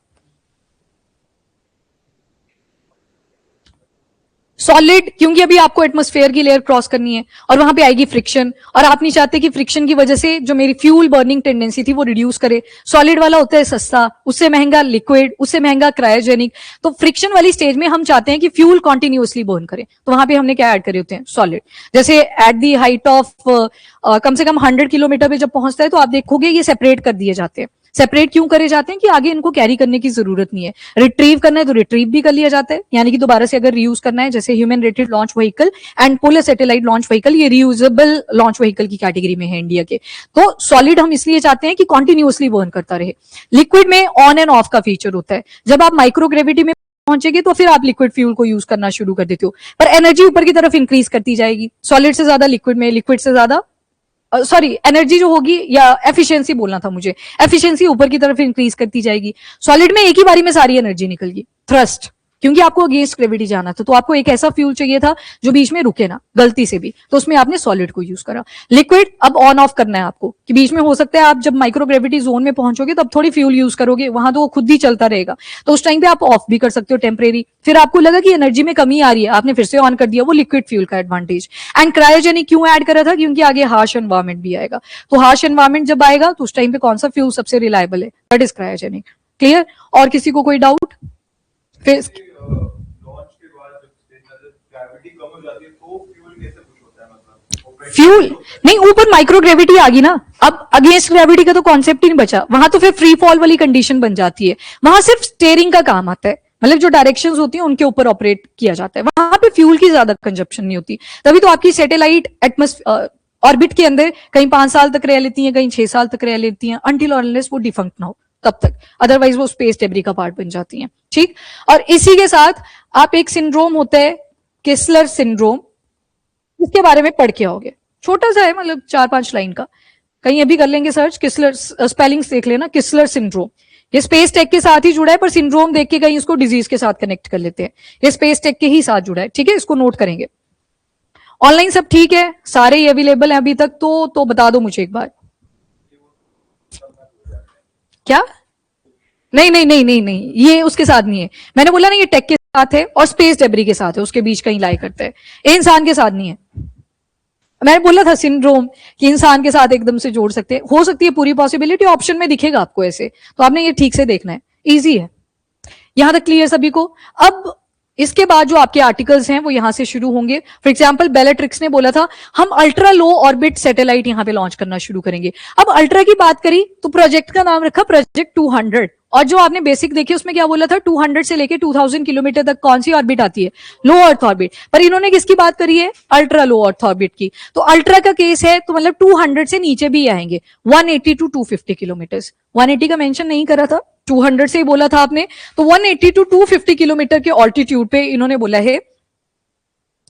[SPEAKER 1] सॉलिड, क्योंकि अभी आपको एटमॉस्फेयर की लेयर क्रॉस करनी है और वहां पे आएगी फ्रिक्शन, और आप नहीं चाहते कि फ्रिक्शन की वजह से जो मेरी फ्यूल बर्निंग टेंडेंसी थी वो रिड्यूस करे। सॉलिड वाला होता है सस्ता, उससे महंगा लिक्विड, उससे महंगा क्रायोजेनिक। तो फ्रिक्शन वाली स्टेज में हम चाहते हैं कि फ्यूल कॉन्टिन्यूसली बर्न करे, तो वहां पे हमने क्या ऐड करे होते हैं, सॉलिड। जैसे एट दी हाइट ऑफ कम से कम 100 किलोमीटर पे जब पहुंचता है तो आप देखोगे ये सेपरेट कर दिए जाते हैं। सेपरेट क्यों करे जाते हैं कि आगे इनको कैरी करने की जरूरत नहीं है। रिट्रीव करना है तो रिट्रीव भी कर लिया जाता है, यानी कि दोबारा से अगर रीयूज करना है, जैसे human rated launch vehicle and polar satellite launch vehicle, ये रीयूजेबल लॉन्च व्हीकल की कैटेगरी में है इंडिया के। तो सॉलिड हम इसलिए चाहते हैं कि कॉन्टिन्यूअसली बर्न करता रहे। लिक्विड में ऑन एंड ऑफ का फीचर होता है। जब आप माइक्रोग्रेविटी में पहुंचेगी तो फिर आप लिक्विड फ्यूल को यूज करना शुरू कर देते हो, पर एनर्जी ऊपर की तरफ इंक्रीज करती जाएगी। सॉलिड से ज्यादा लिक्विड में, लिक्विड से ज्यादा सॉरी एनर्जी जो होगी, या एफिशिएंसी बोलना था मुझे, एफिशिएंसी ऊपर की तरफ इंक्रीज करती जाएगी। सॉलिड में एक ही बारी में सारी एनर्जी निकल गई, थ्रस्ट, क्योंकि आपको अगेंस्ट ग्रेविटी जाना था, तो आपको एक ऐसा फ्यूल चाहिए था जो बीच में रुके ना गलती से भी, तो उसमें आपने सॉलिड को यूज करा। लिक्विड अब ऑन ऑफ करना है आपको, कि बीच में हो सकता है आप जब माइक्रोग्रेविटी जोन में पहुंचोगे तब थोड़ी फ्यूल यूज करोगे, वहां तो वो खुद ही चलता रहेगा, तो उस टाइम पे आप ऑफ भी कर सकते हो टेम्परेरी। फिर आपको लगा कि एनर्जी में कमी आ रही है, आपने फिर से ऑन कर दिया, वो लिक्विड फ्यूल का एडवांटेज। एंड क्रायोजेनिक क्यों ऐड करा था, क्योंकि आगे हार्श एनवायरमेंट भी आएगा, तो हार्श एनवायरमेंट जब आएगा तो उस टाइम पे कौन सा फ्यूल सबसे रिलायबल है, दैट इज क्रायोजेनिक। क्लियर? और किसी को कोई डाउट? फिर फ्यूल नहीं, ऊपर माइक्रोग्रेविटी आ गई ना, अब अगेंस्ट ग्रेविटी का तो कॉन्सेप्ट ही नहीं बचा, वहां तो फिर फ्री फॉल वाली कंडीशन बन जाती है। वहां सिर्फ स्टेयरिंग का काम आता है, मतलब जो डायरेक्शंस होती हैं उनके ऊपर ऑपरेट किया जाता है, वहां पे फ्यूल की ज्यादा कंजप्शन नहीं होती। तभी तो आपकी सैटेलाइट ऑर्बिट के अंदर कहीं 5 साल तक रह लेती हैं, कहीं 6 साल तक रह लेती हैं, अनटिल और अनलेस वो डिफंक्ट ना हो तब तक, अदरवाइज वो स्पेस डेब्री का पार्ट बन जाती हैं। ठीक, और इसी के साथ आप एक सिंड्रोम होता है केस्लर सिंड्रोम, इसके बारे में पढ़ के आओगे, छोटा सा है, मतलब 4-5 लाइन का, कहीं अभी कर लेंगे सर्च, किस्लर स्पेलिंग्स देख लेना, किस्लर सिंड्रोम। ये स्पेस टेक के साथ ही जुड़ा है, पर सिंड्रोम देख के कहीं इसको डिजीज के साथ कनेक्ट कर लेते हैं, ये स्पेस टेक के ही साथ जुड़ा है, ठीक है, इसको नोट करेंगे। ऑनलाइन सब ठीक है, सारे ही अवेलेबल हैं अभी तक, तो बता दो मुझे एक बार। क्या? नहीं नहीं नहीं नहीं नहीं, ये उसके साथ नहीं है, मैंने बोला ना ये टेक के साथ है और स्पेस डेब्री के साथ है, उसके बीच कहीं लाई करते हैं, ये इंसान के साथ नहीं है। मैंने बोला था सिंड्रोम कि इंसान के साथ एकदम से जोड़ सकते हैं, हो सकती है पूरी पॉसिबिलिटी, ऑप्शन में दिखेगा आपको ऐसे, तो आपने ये ठीक से देखना है, इजी है। यहां तक क्लियर सभी को? अब इसके बाद जो आपके आर्टिकल्स हैं वो यहां से शुरू होंगे। फॉर एग्जांपल बेलेट्रिक्स ने बोला था हम अल्ट्रा लो ऑर्बिट सैटेलाइट यहां पे लॉन्च करना शुरू करेंगे। अब अल्ट्रा की बात करी तो प्रोजेक्ट का नाम रखा प्रोजेक्ट 200, और जो आपने बेसिक देखी उसमें क्या बोला था, 200 से लेके 2000 किलोमीटर तक कौन सी ऑर्बिट आती है, लो अर्थ ऑर्बिट। पर इन्होंने किसकी बात करी है, अल्ट्रा लो अर्थ ऑर्बिट की। तो अल्ट्रा का केस है तो मतलब 200 से नीचे भी आएंगे, 180 टू 250 किलोमीटर। 180 का मेंशन नहीं करा था, 200 से ही बोला था आपने, तो 180 टू 250 किलोमीटर के ऑल्टीट्यूड पे इन्होंने बोला है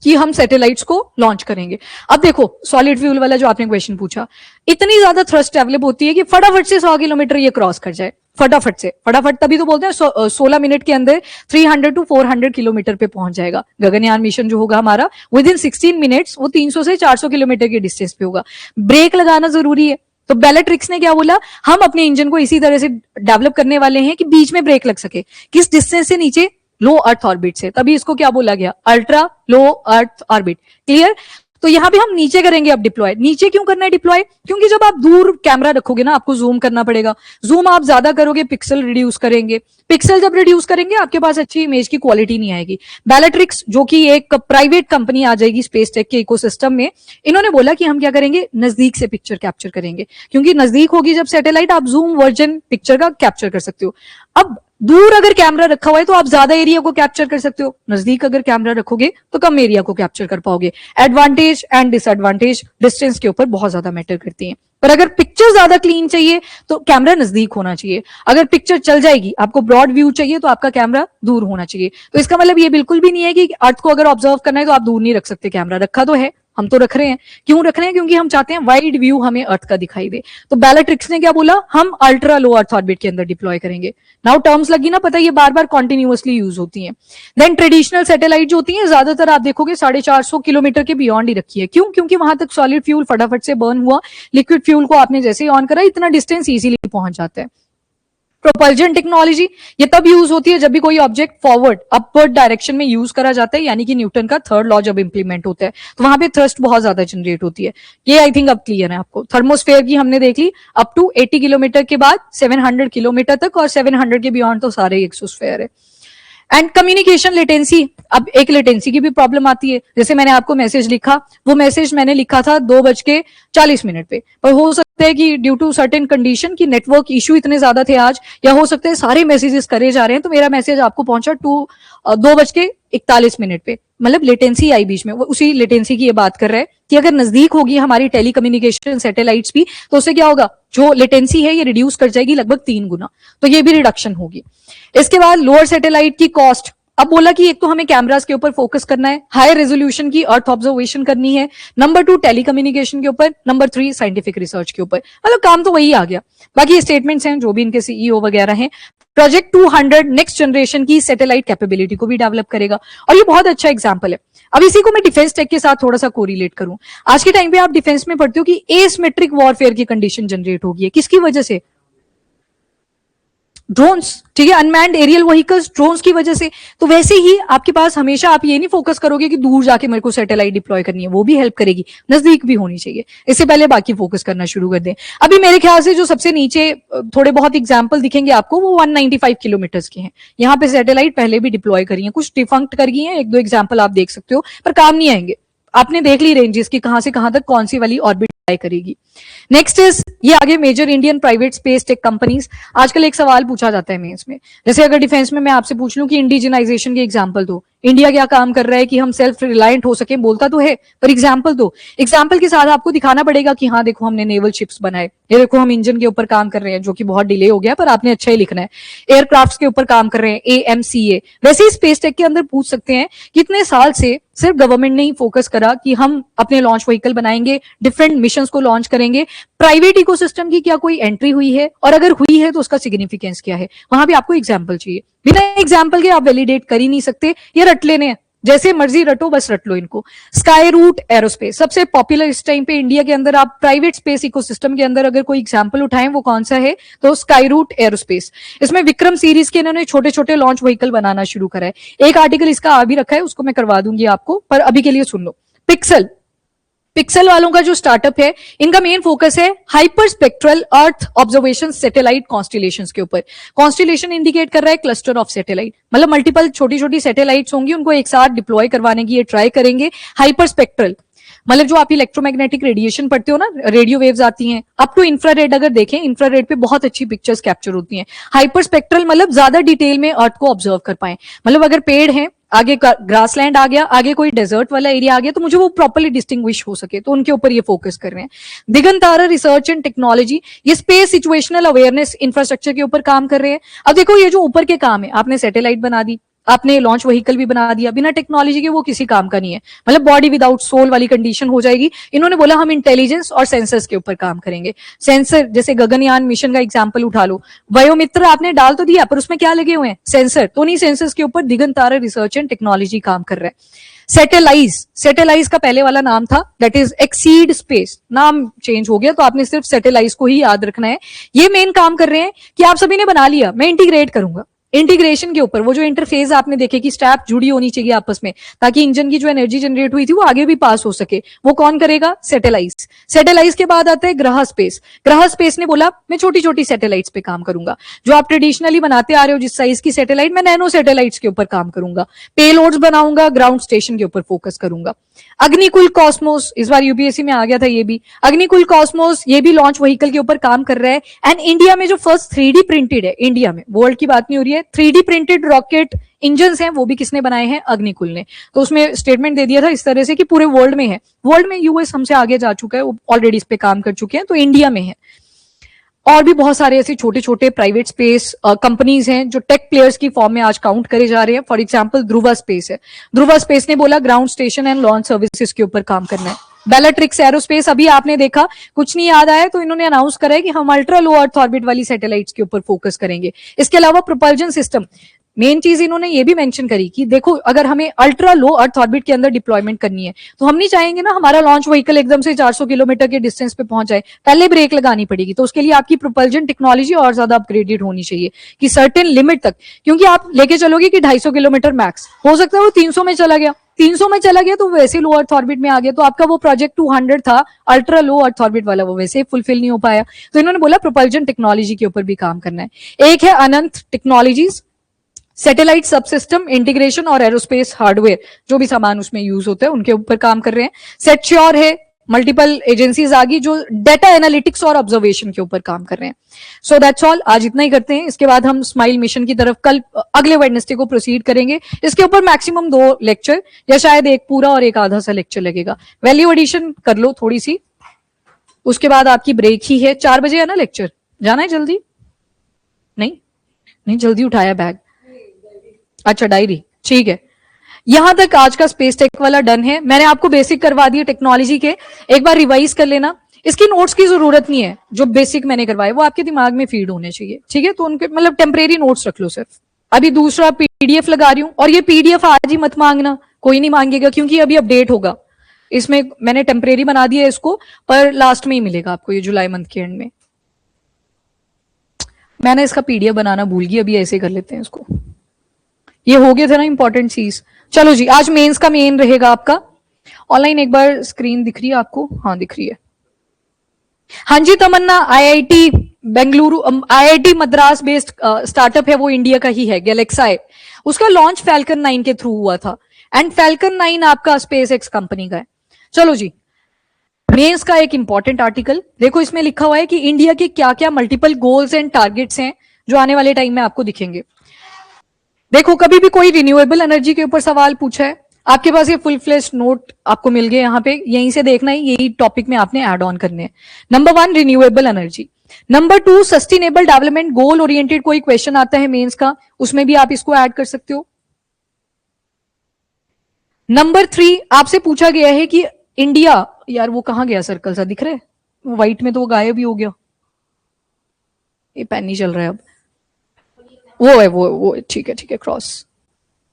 [SPEAKER 1] कि हम सैटेलाइट्स को लॉन्च करेंगे। अब देखो सॉलिड फ्यूल वाला जो आपने क्वेश्चन पूछा, इतनी ज्यादा थ्रस्ट डेवलप होती है कि फटाफट से 100 किलोमीटर ये क्रॉस कर जाए, फटाफट से, फटाफट तभी तो बोलते हैं 16 मिनट के अंदर 300 टू 400 किलोमीटर पे पहुंच जाएगा। गगनयान मिशन जो होगा हमारा, विद इन 16 मिनट्स वो 300 से 400 किलोमीटर की डिस्टेंस पे होगा। ब्रेक लगाना जरूरी है, तो बेलेट्रिक्स ने क्या बोला, हम अपने इंजन को इसी तरह से डेवलप करने वाले हैं कि बीच में ब्रेक लग सके, किस डिस्टेंस से नीचे, लो अर्थ ऑर्बिट से, तभी इसको क्या बोला गया, ultra low earth orbit. Clear? तो यहां भी हम नीचे करेंगे अब डिप्लॉय। नीचे क्यों करना है डिप्लॉय, क्योंकि जब आप दूर कैमरा रखोगे ना आपको जूम करना पड़ेगा, जूम आप ज्यादा करोगे पिक्सल रिड्यूस करेंगे, पिक्सल जब रिड्यूस करेंगे आपके पास अच्छी इमेज की क्वालिटी नहीं आएगी। बेलेट्रिक्स जो कि एक प्राइवेट कंपनी आ जाएगी स्पेस टेक के इकोसिस्टम में, इन्होंने बोला कि हम क्या करेंगे, नजदीक से पिक्चर कैप्चर करेंगे, क्योंकि नजदीक होगी जब सैटेलाइट आप जूम वर्जन पिक्चर का कैप्चर कर सकते हो। अब दूर अगर कैमरा रखा हुआ है तो आप ज्यादा एरिया को कैप्चर कर सकते हो, नजदीक अगर कैमरा रखोगे तो कम एरिया को कैप्चर कर पाओगे। एडवांटेज एंड डिसएडवांटेज डिस्टेंस के ऊपर बहुत ज्यादा मैटर करती हैं। पर अगर पिक्चर ज्यादा क्लीन चाहिए तो कैमरा नजदीक होना चाहिए। अगर पिक्चर चल जाएगी, आपको ब्रॉड व्यू चाहिए तो आपका कैमरा दूर होना चाहिए। तो इसका मतलब ये बिल्कुल भी नहीं है कि अर्थ को अगर ऑब्जर्व करना है तो आप दूर नहीं रख सकते कैमरा, रखा तो है, हम तो रख रहे हैं। क्यों रख रहे हैं? क्योंकि हम चाहते हैं वाइड व्यू हमें अर्थ का दिखाई दे। तो बेलाट्रिक्स ने क्या बोला, हम अल्ट्रा लो अर्थ ऑर्बिट के अंदर डिप्लॉय करेंगे। नाउ टर्म्स लगी ना पता, ये बार बार कॉन्टिन्यूअसली यूज होती हैं। देन ट्रेडिशनल सैटेलाइट जो होती है ज्यादातर आप देखोगे 450 किलोमीटर के बियॉन्ड ही रखी है। क्यों? क्योंकि वहां तक सॉलिड फ्यूल फटाफट से बर्न हुआ, लिक्विड फ्यूल को आपने जैसे ही ऑन करा इतना डिस्टेंस इजीली पहुंच जाता है। प्रोपल्जन टेक्नोलॉजी ये तब यूज होती है जब भी कोई ऑब्जेक्ट फॉरवर्ड अपवर्ड डायरेक्शन में यूज करा जाता है, यानी कि न्यूटन का थर्ड लॉ जब इंप्लीमेंट होता है तो वहां पे थ्रस्ट बहुत ज्यादा जनरेट होती है। ये आई थिंक अब क्लियर है आपको। थर्मोस्फेयर की हमने देख ली, अप टू 80 किलोमीटर के बाद 700 किलोमीटर तक, और 700 के बियॉन्ड तो सारे एक्सोस्फेयर है। एंड कम्युनिकेशन लेटेंसी, अब एक लेटेंसी की भी प्रॉब्लम आती है। जैसे मैंने आपको मैसेज लिखा, वो मैसेज मैंने लिखा था 2:40 पे, पर हो सकता है कि ड्यू टू सर्टेन कंडीशन की नेटवर्क इश्यू इतने ज्यादा थे आज, या हो सकता है सारे मैसेजेस करे जा रहे हैं तो मेरा मैसेज आपको पहुंचा 2:41 पे, मतलब लेटेंसी आई बीच में। वो उसी लेटेंसी की ये बात कर रहा है कि अगर नजदीक होगी हमारी टेलीकम्युनिकेशन सैटेलाइट्स भी तो उससे क्या होगा, जो लेटेंसी है ये रिड्यूस कर जाएगी लगभग 3 गुना, तो ये भी रिडक्शन होगी। इसके बाद लोअर सैटेलाइट की कॉस्ट, अब बोला कि एक तो हमें कैमरास के ऊपर फोकस करना है, हाई रेजोल्यूशन की अर्थ ऑब्जर्वेशन करनी है, नंबर 2 टेलीकम्युनिकेशन के ऊपर, नंबर 3 साइंटिफिक रिसर्च के ऊपर, मतलब काम तो वही आ गया। बाकी स्टेटमेंट्स हैं जो भी इनके सीईओ वगैरह हैं। प्रोजेक्ट 200 नेक्स्ट जनरेशन की सैटेलाइट कैपेबिलिटी को भी डेवलप करेगा, और ये बहुत अच्छा एग्जाम्पल है। अब इसी को मैं डिफेंस टेक के साथ थोड़ा सा कोरिलेट करूं। आज के टाइम पे आप डिफेंस में पढ़ते हो कि एसिमेट्रिक वॉरफेयर की कंडीशन जनरेट होगी, किसकी वजह से? ड्रोन्स, ठीक है, अनमैन्ड एरियल व्हीकल्स, ड्रोन्स की वजह से। तो वैसे ही आपके पास हमेशा आप ये नहीं फोकस करोगे कि दूर जाके मेरे को सैटेलाइट डिप्लॉय करनी है, वो भी हेल्प करेगी, नजदीक भी होनी चाहिए। इससे पहले बाकी फोकस करना शुरू कर दें। अभी मेरे ख्याल से जो सबसे नीचे थोड़े बहुत एग्जाम्पल दिखेंगे आपको वो 195 किलोमीटर्स के हैं। यहाँ पे सैटेलाइट पहले भी डिप्लॉय करी है, कुछ डिफंक्ट कर गई है, 1-2 एग्जाम्पल आप देख सकते हो, पर काम नहीं आएंगे। आपने देख ली रेंजेस की कहां से कहां तक कौन सी वाली ऑर्बिट करेगी। नेक्स्ट इज ये आगे major Indian private space tech companies. आजकल एक सवाल पूछा जाता है मेंस में, जैसे अगर डिफेंस में मैं आपसे पूछ लूं कि इंडिजिनाइजेशन के एग्जांपल दो, इंडिया क्या काम कर रहा है कि हम सेल्फ रिलायंट हो सके, बोलता तो है पर एग्जाम्पल दो। एग्जाम्पल के साथ आपको दिखाना पड़ेगा कि हाँ देखो हमने नेवल शिप्स बनाए, ये देखो हम इंजन के ऊपर काम कर रहे हैं, जो कि बहुत डिले हो गया पर आपने अच्छा ही लिखना है। एयरक्राफ्ट के ऊपर काम कर रहे हैं, AMCA। वैसे ही स्पेस टेक के अंदर पूछ सकते हैं कितने साल से सिर्फ गवर्नमेंट ने ही फोकस करा कि हम अपने लॉन्च व्हीकल बनाएंगे, डिफरेंट मिशन को लॉन्च करेंगे, प्राइवेट इकोसिस्टम की क्या कोई एंट्री हुई है, और अगर हुई है तो उसका सिग्निफिकेंस क्या है। वहां भी आपको एग्जाम्पल चाहिए, बिना एग्जाम्पल के आप वैलिडेट कर ही नहीं सकते। ये रट लेने हैं, जैसे मर्जी रटो, बस रट लो इनको। स्काई रूट एरोस्पेस सबसे पॉपुलर इस टाइम पे इंडिया के अंदर। आप प्राइवेट स्पेस इकोसिस्टम के अंदर अगर कोई एग्जांपल उठाएं वो कौन सा है, तो स्काई रूट एरोस्पेस। इसमें विक्रम सीरीज के इन्होंने छोटे छोटे लॉन्च व्हीकल बनाना शुरू करा है। एक आर्टिकल इसका आ भी रखा है, उसको मैं करवा दूंगी आपको, पर अभी के लिए सुन लो। पिक्सल वालों का जो स्टार्टअप है, इनका मेन फोकस है hyper spectral earth observation satellite constellations के ऊपर। कॉन्स्टिलेशन इंडिकेट कर रहा है क्लस्टर ऑफ सैटेलाइट, मतलब मल्टीपल छोटी छोटी सैटेलाइट्स होंगी, उनको एक साथ डिप्लॉय करवाने की ये ट्राई करेंगे। हाइपर स्पेक्ट्रल मतलब जो आप इलेक्ट्रोमैग्नेटिक रेडिएशन पढ़ते हो ना, रेडियो वेव्स आती हैं, अप टू इंफ्रारेड अगर देखें, इंफ्रारेड पे बहुत अच्छी पिक्चर्स कैप्चर होती हैं। हाइपर स्पेक्ट्रल मतलब ज्यादा डिटेल में अर्थ को ऑब्जर्व कर पाए, मतलब अगर पेड़ है, आगे ग्रासलैंड आ गया, आगे कोई डेजर्ट वाला एरिया आ गया, तो मुझे वो प्रॉपर्ली डिस्टिंग्विश हो सके, तो उनके ऊपर ये फोकस कर रहे हैं। दिगंतारा रिसर्च एंड टेक्नोलॉजी, ये स्पेस सिचुएशनल अवेयरनेस इंफ्रास्ट्रक्चर के ऊपर काम कर रहे हैं। अब देखो ये जो ऊपर के काम है, आपने सैटेलाइट बना दी, आपने लॉन्च व्हीकल भी बना दिया, बिना टेक्नोलॉजी के वो किसी काम का नहीं है, मतलब बॉडी विदाउट सोल वाली कंडीशन हो जाएगी। इन्होंने बोला हम इंटेलिजेंस और सेंसर्स के ऊपर काम करेंगे। सेंसर जैसे गगनयान मिशन का एग्जांपल उठा लो, वयोमित्र आपने डाल तो दिया पर उसमें क्या लगे हुए हैं, सेंसर, तो नहीं सेंसर्स के ऊपर दिगंतारा रिसर्च एंड टेक्नोलॉजी काम कर रहा है। सैटेलाइज का पहले वाला नाम था दैट इज एक्सीड स्पेस, नाम चेंज हो गया, तो आपने सिर्फ सैटेलाइज को ही याद रखना है। ये मेन काम कर रहे हैं कि आप सभी ने बना लिया, मैं इंटीग्रेट करूंगा। इंटीग्रेशन के ऊपर वो जो इंटरफेस आपने देखे कि स्ट्रैप जुड़ी होनी चाहिए आपस में, ताकि इंजन की जो एनर्जी जनरेट हुई थी वो आगे भी पास हो सके, वो कौन करेगा, सैटेलाइज के बाद आता है ग्रह स्पेस ने बोला मैं छोटी छोटी सैटेलाइट्स पे काम करूंगा, जो आप ट्रेडिशनली बनाते आ रहे हो जिस साइज की सैटेलाइट, मैं नैनो सैटेलाइट्स के ऊपर काम करूंगा, पेलोड्स बनाऊंगा, ग्राउंड स्टेशन के ऊपर फोकस करूंगा। अग्निकुल कॉस्मोस, इस बार यूपीएससी में आ गया था ये भी, अग्निकुल कॉस्मोस ये भी लॉन्च व्हीकल के ऊपर काम कर रहा है। एंड इंडिया में जो फर्स्ट 3D प्रिंटेड है, इंडिया में, वर्ल्ड की बात नहीं हो रही है, है। 3D प्रिंटेड रॉकेट इंजन्स हैं, वो भी किसने बनाए हैं? अग्निकुल ने। तो उसमें स्टेटमेंट दे दिया था इस तरह से कि पूरे वर्ल्ड में है, वर्ल्ड में यूएस हमसे आगे जा चुका है, वो ऑलरेडी इस पे काम कर चुके हैं, तो इंडिया में है। और भी बहुत सारे ऐसे छोटे छोटे प्राइवेट स्पेस कंपनीज हैं जो टेक प्लेयर्स की फॉर्म में आज काउंट करे जा रहे हैं। फॉर एग्जांपल ध्रुवा स्पेस है। ध्रुवा स्पेस ने बोला ground station and launch services के ऊपर काम करना है। बेलाट्रिक्स एरोस्पेस, अभी आपने देखा, कुछ नहीं याद आया तो इन्होंने अनाउंस करा है कि हम अल्ट्रा लो अर्थ ऑर्बिट वाली सैटेलाइट्स के ऊपर फोकस करेंगे। इसके अलावा प्रोपल्जन सिस्टम, मेन चीज इन्होंने ये भी मेंशन करी कि देखो अगर हमें अल्ट्रा लो अर्थ ऑर्बिट के अंदर डिप्लॉयमेंट करनी है तो हम नहीं चाहेंगे ना हमारा लॉन्च व्हीकल एकदम से 400 किलोमीटर के डिस्टेंस पे पहुंच जाए, पहले ब्रेक लगानी पड़ेगी। तो उसके लिए आपकी प्रोपल्जन टेक्नोलॉजी और ज्यादा अपग्रेडेड होनी चाहिए कि सर्टेन लिमिट तक, क्योंकि आप लेके चलोगे कि 250 किलोमीटर मैक्स, हो सकता है वो 300 में चला गया, 300 में चला गया तो वैसे लो अर्थ ऑर्बिट में आ गया, तो आपका वो प्रोजेक्ट 200 था अल्ट्रा लो अर्थ ऑर्बिट वाला, वो वैसे फुलफिल नहीं हो पाया। तो इन्होंने बोला प्रोपल्जन टेक्नोलॉजी के ऊपर भी काम करना है। एक है अनंत टेक्नोलॉजीज, सैटेलाइट सबसिस्टम इंटीग्रेशन और एरोस्पेस हार्डवेयर, जो भी सामान उसमें यूज होता है उनके ऊपर काम कर रहे हैं। सेटश्योर है, मल्टीपल एजेंसीज आ गई जो डेटा एनालिटिक्स और ऑब्जर्वेशन के ऊपर काम कर रहे हैं। सो दैट्स ऑल, आज इतना ही करते हैं। इसके बाद हम स्माइल मिशन की तरफ कल अगले वेडनेसडे को प्रोसीड करेंगे। इसके ऊपर मैक्सिमम 2 लेक्चर या शायद एक पूरा और एक आधा सा लेक्चर लगेगा। वैल्यू एडिशन कर लो थोड़ी सी, उसके बाद आपकी ब्रेक ही है। 4 बजे है ना लेक्चर, जाना है जल्दी? नहीं जल्दी उठाया बैग, अच्छा डायरी, ठीक है। यहां तक आज का स्पेस टेक वाला डन है। मैंने आपको बेसिक करवा दिए टेक्नोलॉजी के, एक बार रिवाइज कर लेना। इसकी नोट्स की जरूरत नहीं है, जो बेसिक मैंने करवाए वो आपके दिमाग में फीड होने चाहिए, ठीक है? तो उनके मतलब टेम्परेरी नोट्स रख लो सिर्फ। अभी दूसरा पीडीएफ लगा रही हूं, और ये पीडीएफ आज ही मत मांगना, कोई नहीं मांगेगा क्योंकि अभी अपडेट होगा। इसमें मैंने टेम्परेरी बना दिया है इसको, पर लास्ट में ही मिलेगा आपको, ये जुलाई मंथ के एंड में। मैंने इसका पीडीएफ बनाना भूल गई, अभी ऐसे कर लेते हैं इसको। ये हो गया था ना इंपॉर्टेंट चीज। चलो जी, आज मेंस का मेन रहेगा आपका ऑनलाइन। एक बार स्क्रीन दिख रही है आपको? हाँ दिख रही है। हाँ जी Tamanna, IIT Bengaluru, IIT Madras based startup है, वो इंडिया का ही है, गैलेक्साई। उसका लॉन्च फैल्कन 9 के थ्रू हुआ था, एंड फैल्कन 9 आपका स्पेस एक्स कंपनी का है। चलो जी, मेंस का एक इंपॉर्टेंट आर्टिकल देखो, इसमें लिखा हुआ है कि इंडिया के क्या क्या मल्टीपल गोल्स एंड टारगेट्स हैं जो आने वाले टाइम में आपको दिखेंगे। देखो, कभी भी कोई रिन्यूएबल एनर्जी के ऊपर सवाल पूछा है, आपके पास ये फुल फ्लेश नोट आपको मिल गए यहाँ पे, यहीं से देखना है, यही टॉपिक में आपने ऐड ऑन करने हैं। Number 1 renewable energy, number 2 sustainable development goal oriented कोई क्वेश्चन आता है मेंस का, उसमें भी आप इसको ऐड कर सकते हो। नंबर 3 आपसे पूछा गया है कि इंडिया, यार वो कहां गया सर्कल सा दिख रहा है, वो व्हाइट में तो वो गायब ही हो गया, ये पेन नहीं चल रहा है अब, वो है वो ठीक है क्रॉस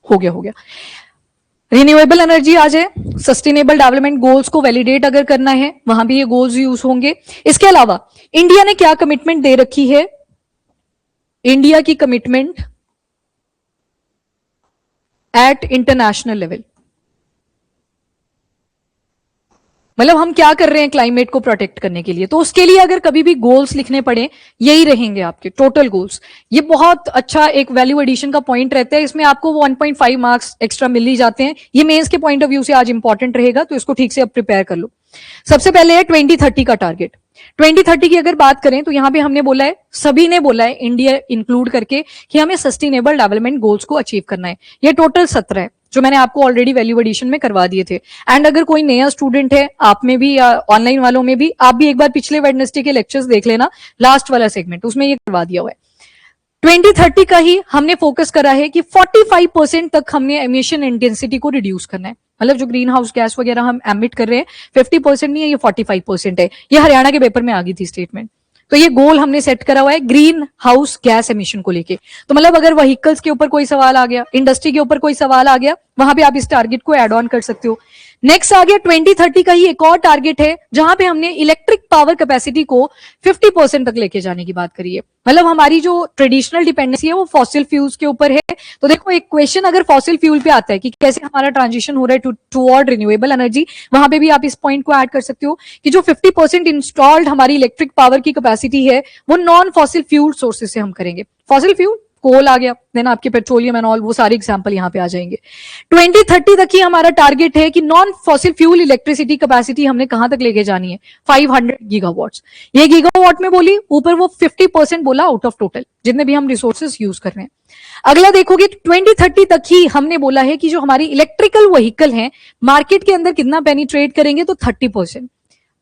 [SPEAKER 1] हो गया। रिन्यूएबल एनर्जी आ जाए, सस्टेनेबल डेवलपमेंट गोल्स को वैलिडेट अगर करना है वहां भी ये गोल्स यूज होंगे। इसके अलावा इंडिया ने क्या कमिटमेंट दे रखी है, इंडिया की कमिटमेंट एट इंटरनेशनल लेवल, मतलब हम क्या कर रहे हैं क्लाइमेट को प्रोटेक्ट करने के लिए। तो उसके लिए अगर कभी भी गोल्स लिखने पड़े, यही रहेंगे आपके टोटल गोल्स। ये बहुत अच्छा एक वैल्यू एडिशन का पॉइंट रहता है, इसमें आपको 1.5 मार्क्स एक्स्ट्रा मिल ही जाते हैं। ये मेंस के पॉइंट ऑफ व्यू से आज इंपॉर्टेंट रहेगा, तो इसको ठीक से अब प्रिपेयर कर लो। सबसे पहले है 2030 का टारगेट। 2030 की अगर बात करें तो यहां पे हमने बोला है, सभी ने बोला है इंडिया इंक्लूड करके, कि हमें सस्टेनेबल डेवलपमेंट गोल्स को अचीव करना है। ये टोटल 17 है जो मैंने आपको ऑलरेडी वैल्यू एडिशन में करवा दिए थे। एंड अगर कोई नया स्टूडेंट है, आप में भी या ऑनलाइन वालों में भी, आप भी एक बार पिछले वेडनेसडे के लेक्चर्स देख लेना, लास्ट वाला सेगमेंट, उसमें ये करवा दिया हुआ है। 2030 का ही हमने फोकस करा है कि 45% तक हमने एमिशन इंटेंसिटी को रिड्यूस करना है। मतलब जो ग्रीन हाउस गैस वगैरह हम एमिट कर रहे हैं, 50% नहीं है, ये 45% है। ये हरियाणा के पेपर में आ गई थी स्टेटमेंट। तो ये गोल हमने सेट करा हुआ है ग्रीन हाउस गैस एमिशन को लेके। तो मतलब अगर व्हीकल्स के ऊपर कोई सवाल आ गया, इंडस्ट्री के ऊपर कोई सवाल आ गया, वहां पे आप इस टारगेट को ऐड ऑन कर सकते हो। नेक्स्ट आ गया 2030 का ही एक और टारगेट है, जहां पे हमने इलेक्ट्रिक पावर कैपेसिटी को 50% तक लेके जाने की बात करी है। मतलब हमारी जो ट्रेडिशनल डिपेंडेंसी है वो फॉसिल फ्यूल्स के ऊपर है। तो देखो, एक क्वेश्चन अगर फॉसिल फ्यूल पे आता है कि कैसे हमारा ट्रांजिशन हो रहा है टुवर्ड रिन्यूएबल एनर्जी, वहां पे भी आप इस पॉइंट को ऐड कर सकते हो कि जो 50% इंस्टॉल्ड हमारी इलेक्ट्रिक पावर की कैपेसिटी है वो नॉन फॉसिल फ्यूल सोर्सेज से हम करेंगे। फॉसिल फ्यूल कोल आ गया, देन आपके पेट्रोलियम एंड ऑल, वो सारे एग्जांपल यहाँ पे आ जाएंगे। 2030 तक ही हमारा टारगेट है कि non fossil fuel electricity capacity हमने कहां तक लेके जानी है, 500 गीगावाट्स। ये गीगावाट में बोली, ऊपर वो 50% बोला आउट ऑफ टोटल जितने भी हम रिसोर्सेस यूज कर रहे हैं। अगला देखोगे 2030 तक ही हमने बोला है कि जो हमारी इलेक्ट्रिकल व्हीकल हैं मार्केट के अंदर कितना पेनिट्रेट करेंगे, तो 30%,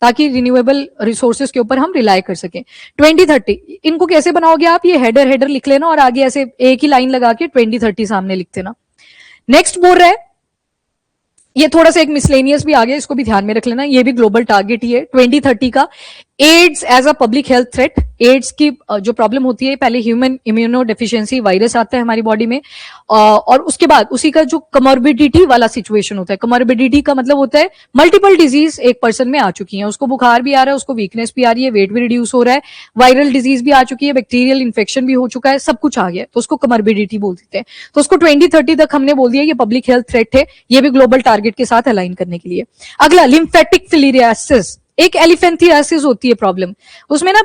[SPEAKER 1] ताकि रिन्यूएबल रिसोर्सेज के ऊपर हम रिलाय कर सकें। 2030 इनको कैसे बनाओगे आप, ये हेडर लिख लेना और आगे ऐसे एक ही लाइन लगा के 2030 सामने लिख देना। नेक्स्ट बोल रहा है, ये थोड़ा सा एक मिसलेनियस भी आ गया, इसको भी ध्यान में रख लेना, ये भी ग्लोबल टारगेट ही है 2030 का। AIDS as a public health threat, AIDS की जो प्रॉब्लम होती है, पहले ह्यूमन इम्यूनो डेफिशिएंसी वायरस आता है हमारी बॉडी में, और उसके बाद उसी का जो कमॉर्बिडिटी वाला सिचुएशन होता है, कमॉर्बिडिटी का मतलब होता है मल्टीपल डिजीज एक पर्सन में आ चुकी है, उसको बुखार भी आ रहा है, उसको वीकनेस भी आ रही है, वेट भी रिड्यूस हो रहा है, वायरल डिजीज भी आ चुकी है, बैक्टीरियल इन्फेक्शन भी हो चुका है, सब कुछ आ गया, तो उसको कमॉर्बिडिटी बोल देते हैं। तो उसको 2030 तक हमने बोल दिया ये पब्लिक हेल्थ थ्रेट है, ये भी ग्लोबल टारगेट के साथ अलाइन करने के लिए। अगला लिम्फेटिक फिलिरियासिस, एक एलिफेंथियासिस होती है प्रॉब्लम, उसमें ना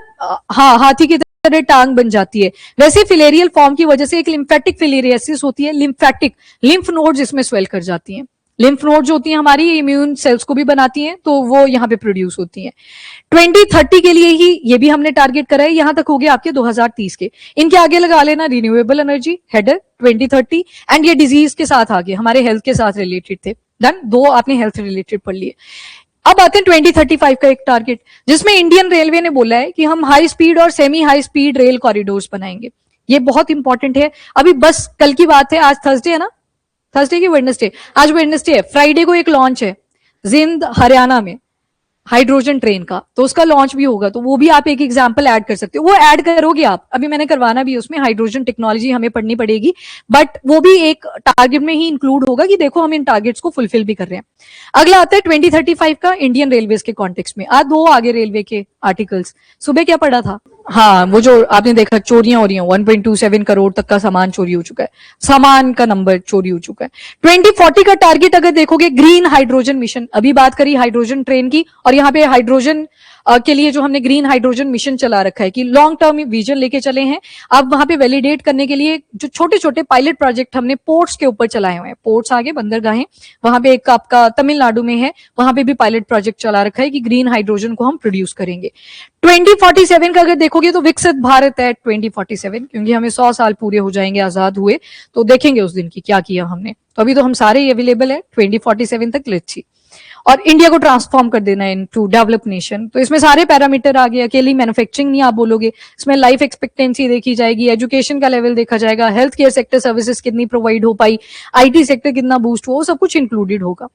[SPEAKER 1] हाथी की तरह टांग बन जाती है, वैसे फिलेरियल फॉर्म की वजह से एक लिम्फेटिक फिलिरियासिस होती है। लिम्फेटिक, लिम्फ नोड्स इसमें स्वेल कर जाती हैं, लिम्फ नोड जो होती हैं हमारी इम्यून सेल्स को भी बनाती हैं, तो वो यहाँ पे प्रोड्यूस होती हैं। 2030 के लिए ही ये भी हमने टारगेट करा है, यहां तक हो गया आपके 2030 के। इनके आगे लगा लेना रिन्यूएबल एनर्जी हेडर 2030, एंड ये डिजीज के साथ आगे हमारे हेल्थ के साथ रिलेटेड थे, डन, दो आपने हेल्थ रिलेटेड पढ़ लिए। अब आते हैं 2035 का एक टारगेट, जिसमें इंडियन रेलवे ने बोला है कि हम हाई स्पीड और semi high speed rail corridors बनाएंगे। ये बहुत इंपॉर्टेंट है। अभी बस कल की बात है, आज थर्सडे है ना, थर्सडे की वेडनेसडे, आज वेडनेसडे है, फ्राइडे को एक लॉन्च है जिंद हरियाणा में हाइड्रोजन ट्रेन का, तो उसका लॉन्च भी होगा, तो वो भी आप एक एग्जांपल ऐड कर सकते हो। वो ऐड करोगे आप, अभी मैंने करवाना भी, उसमें हाइड्रोजन टेक्नोलॉजी हमें पढ़नी पड़ेगी, बट वो भी एक टारगेट में ही इंक्लूड होगा कि देखो हम इन टारगेट्स को फुलफिल भी कर रहे हैं। अगला आता है 2035 का इंडियन रेलवेज के कॉन्टेक्स्ट में। आज दो आगे रेलवे के आर्टिकल्स, सुबह क्या पढ़ा था, हाँ वो जो आपने देखा चोरियां हो रही हैं, 1.27 करोड़ तक का सामान चोरी हो चुका है, सामान का नंबर चोरी हो चुका है। 2040 का टारगेट अगर देखोगे ग्रीन हाइड्रोजन मिशन, अभी बात करी हाइड्रोजन ट्रेन की, और यहाँ पे हाइड्रोजन के लिए जो हमने ग्रीन हाइड्रोजन मिशन चला रखा है कि लॉन्ग टर्म विजन लेके चले हैं। अब वहां पे वैलिडेट करने के लिए जो छोटे छोटे पायलट प्रोजेक्ट हमने पोर्ट्स के ऊपर चलाए हुए हैं, पोर्ट्स आगे बंदरगाहें, वहां पे एक आपका तमिलनाडु में है, वहां पे भी पायलट प्रोजेक्ट चला रखा है कि ग्रीन हाइड्रोजन को हम प्रोड्यूस करेंगे। 2047 का अगर देखोगे तो विकसित भारत है 2047, क्योंकि हमें 100 साल पूरे हो जाएंगे आजाद हुए, तो देखेंगे उस दिन की क्या किया हमने। तो अभी तो हम सारे अवेलेबल है 2047 तक, लेट्स सी। और इंडिया को ट्रांसफॉर्म कर देना है इनटू डेवलप नेशन, तो इसमें सारे पैरामीटर आ गए, अकेली मैन्युफैक्चरिंग नहीं आप बोलोगे, इसमें लाइफ एक्सपेक्टेंसी देखी जाएगी, एजुकेशन का लेवल देखा जाएगा, हेल्थ केयर सेक्टर सर्विसेज कितनी प्रोवाइड हो पाई, आईटी सेक्टर कितना बूस्ट हुआ, वो सब कुछ इंक्लूडेड होगा।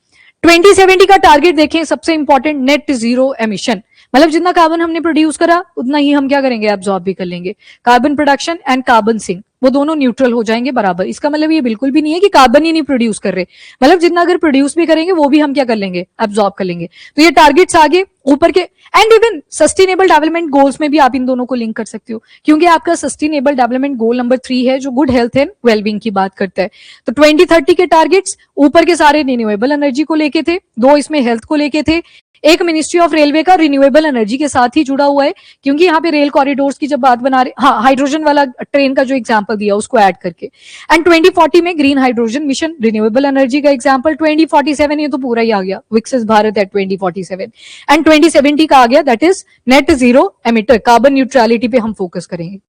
[SPEAKER 1] 2070 का टारगेट देखें, सबसे इंपॉर्टेंट नेट जीरो एमिशन, मतलब जितना कार्बन हमने प्रोड्यूस करा उतना ही हम क्या करेंगे, एब्जॉर्ब भी कर लेंगे। Carbon production and carbon sink, वो दोनों न्यूट्रल हो जाएंगे बराबर। इसका मतलब ये बिल्कुल भी नहीं है कि कार्बन ही नहीं प्रोड्यूस कर रहे, मतलब जितना अगर प्रोड्यूस भी करेंगे वो भी हम क्या कर लेंगे, एब्जॉर्ब कर लेंगे। तो ये टारगेट्स आगे ऊपर के, and even sustainable development goals में भी आप इन दोनों को लिंक कर सकते हो, क्योंकि आपका सस्टेनेबल डेवलपमेंट गोल नंबर 3 है जो गुड हेल्थ एंड वेलबींग की बात करता है। तो 2030 के टारगेट्स ऊपर के सारे रिन्यूएबल एनर्जी को लेके थे, दो इसमें हेल्थ को लेके थे, एक मिनिस्ट्री ऑफ रेलवे का रिन्यूएबल एनर्जी के साथ ही जुड़ा हुआ है, क्योंकि यहाँ पे रेल कॉरिडोर्स की जब बात बना रहे, हाँ हाइड्रोजन वाला ट्रेन का जो एग्जांपल दिया उसको ऐड करके। एंड 2040 में green hydrogen mission, renewable energy का एग्जांपल। 2047 ये तो पूरा ही आ गया, विकसित भारत है 2047। एंड 2070 का आ गया, that is net zero emitter, carbon neutrality पे हम फोकस करेंगे।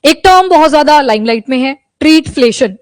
[SPEAKER 1] एक टर्म बहुत ज्यादा लाइमलाइट में है, ट्रीटफ्लेशन।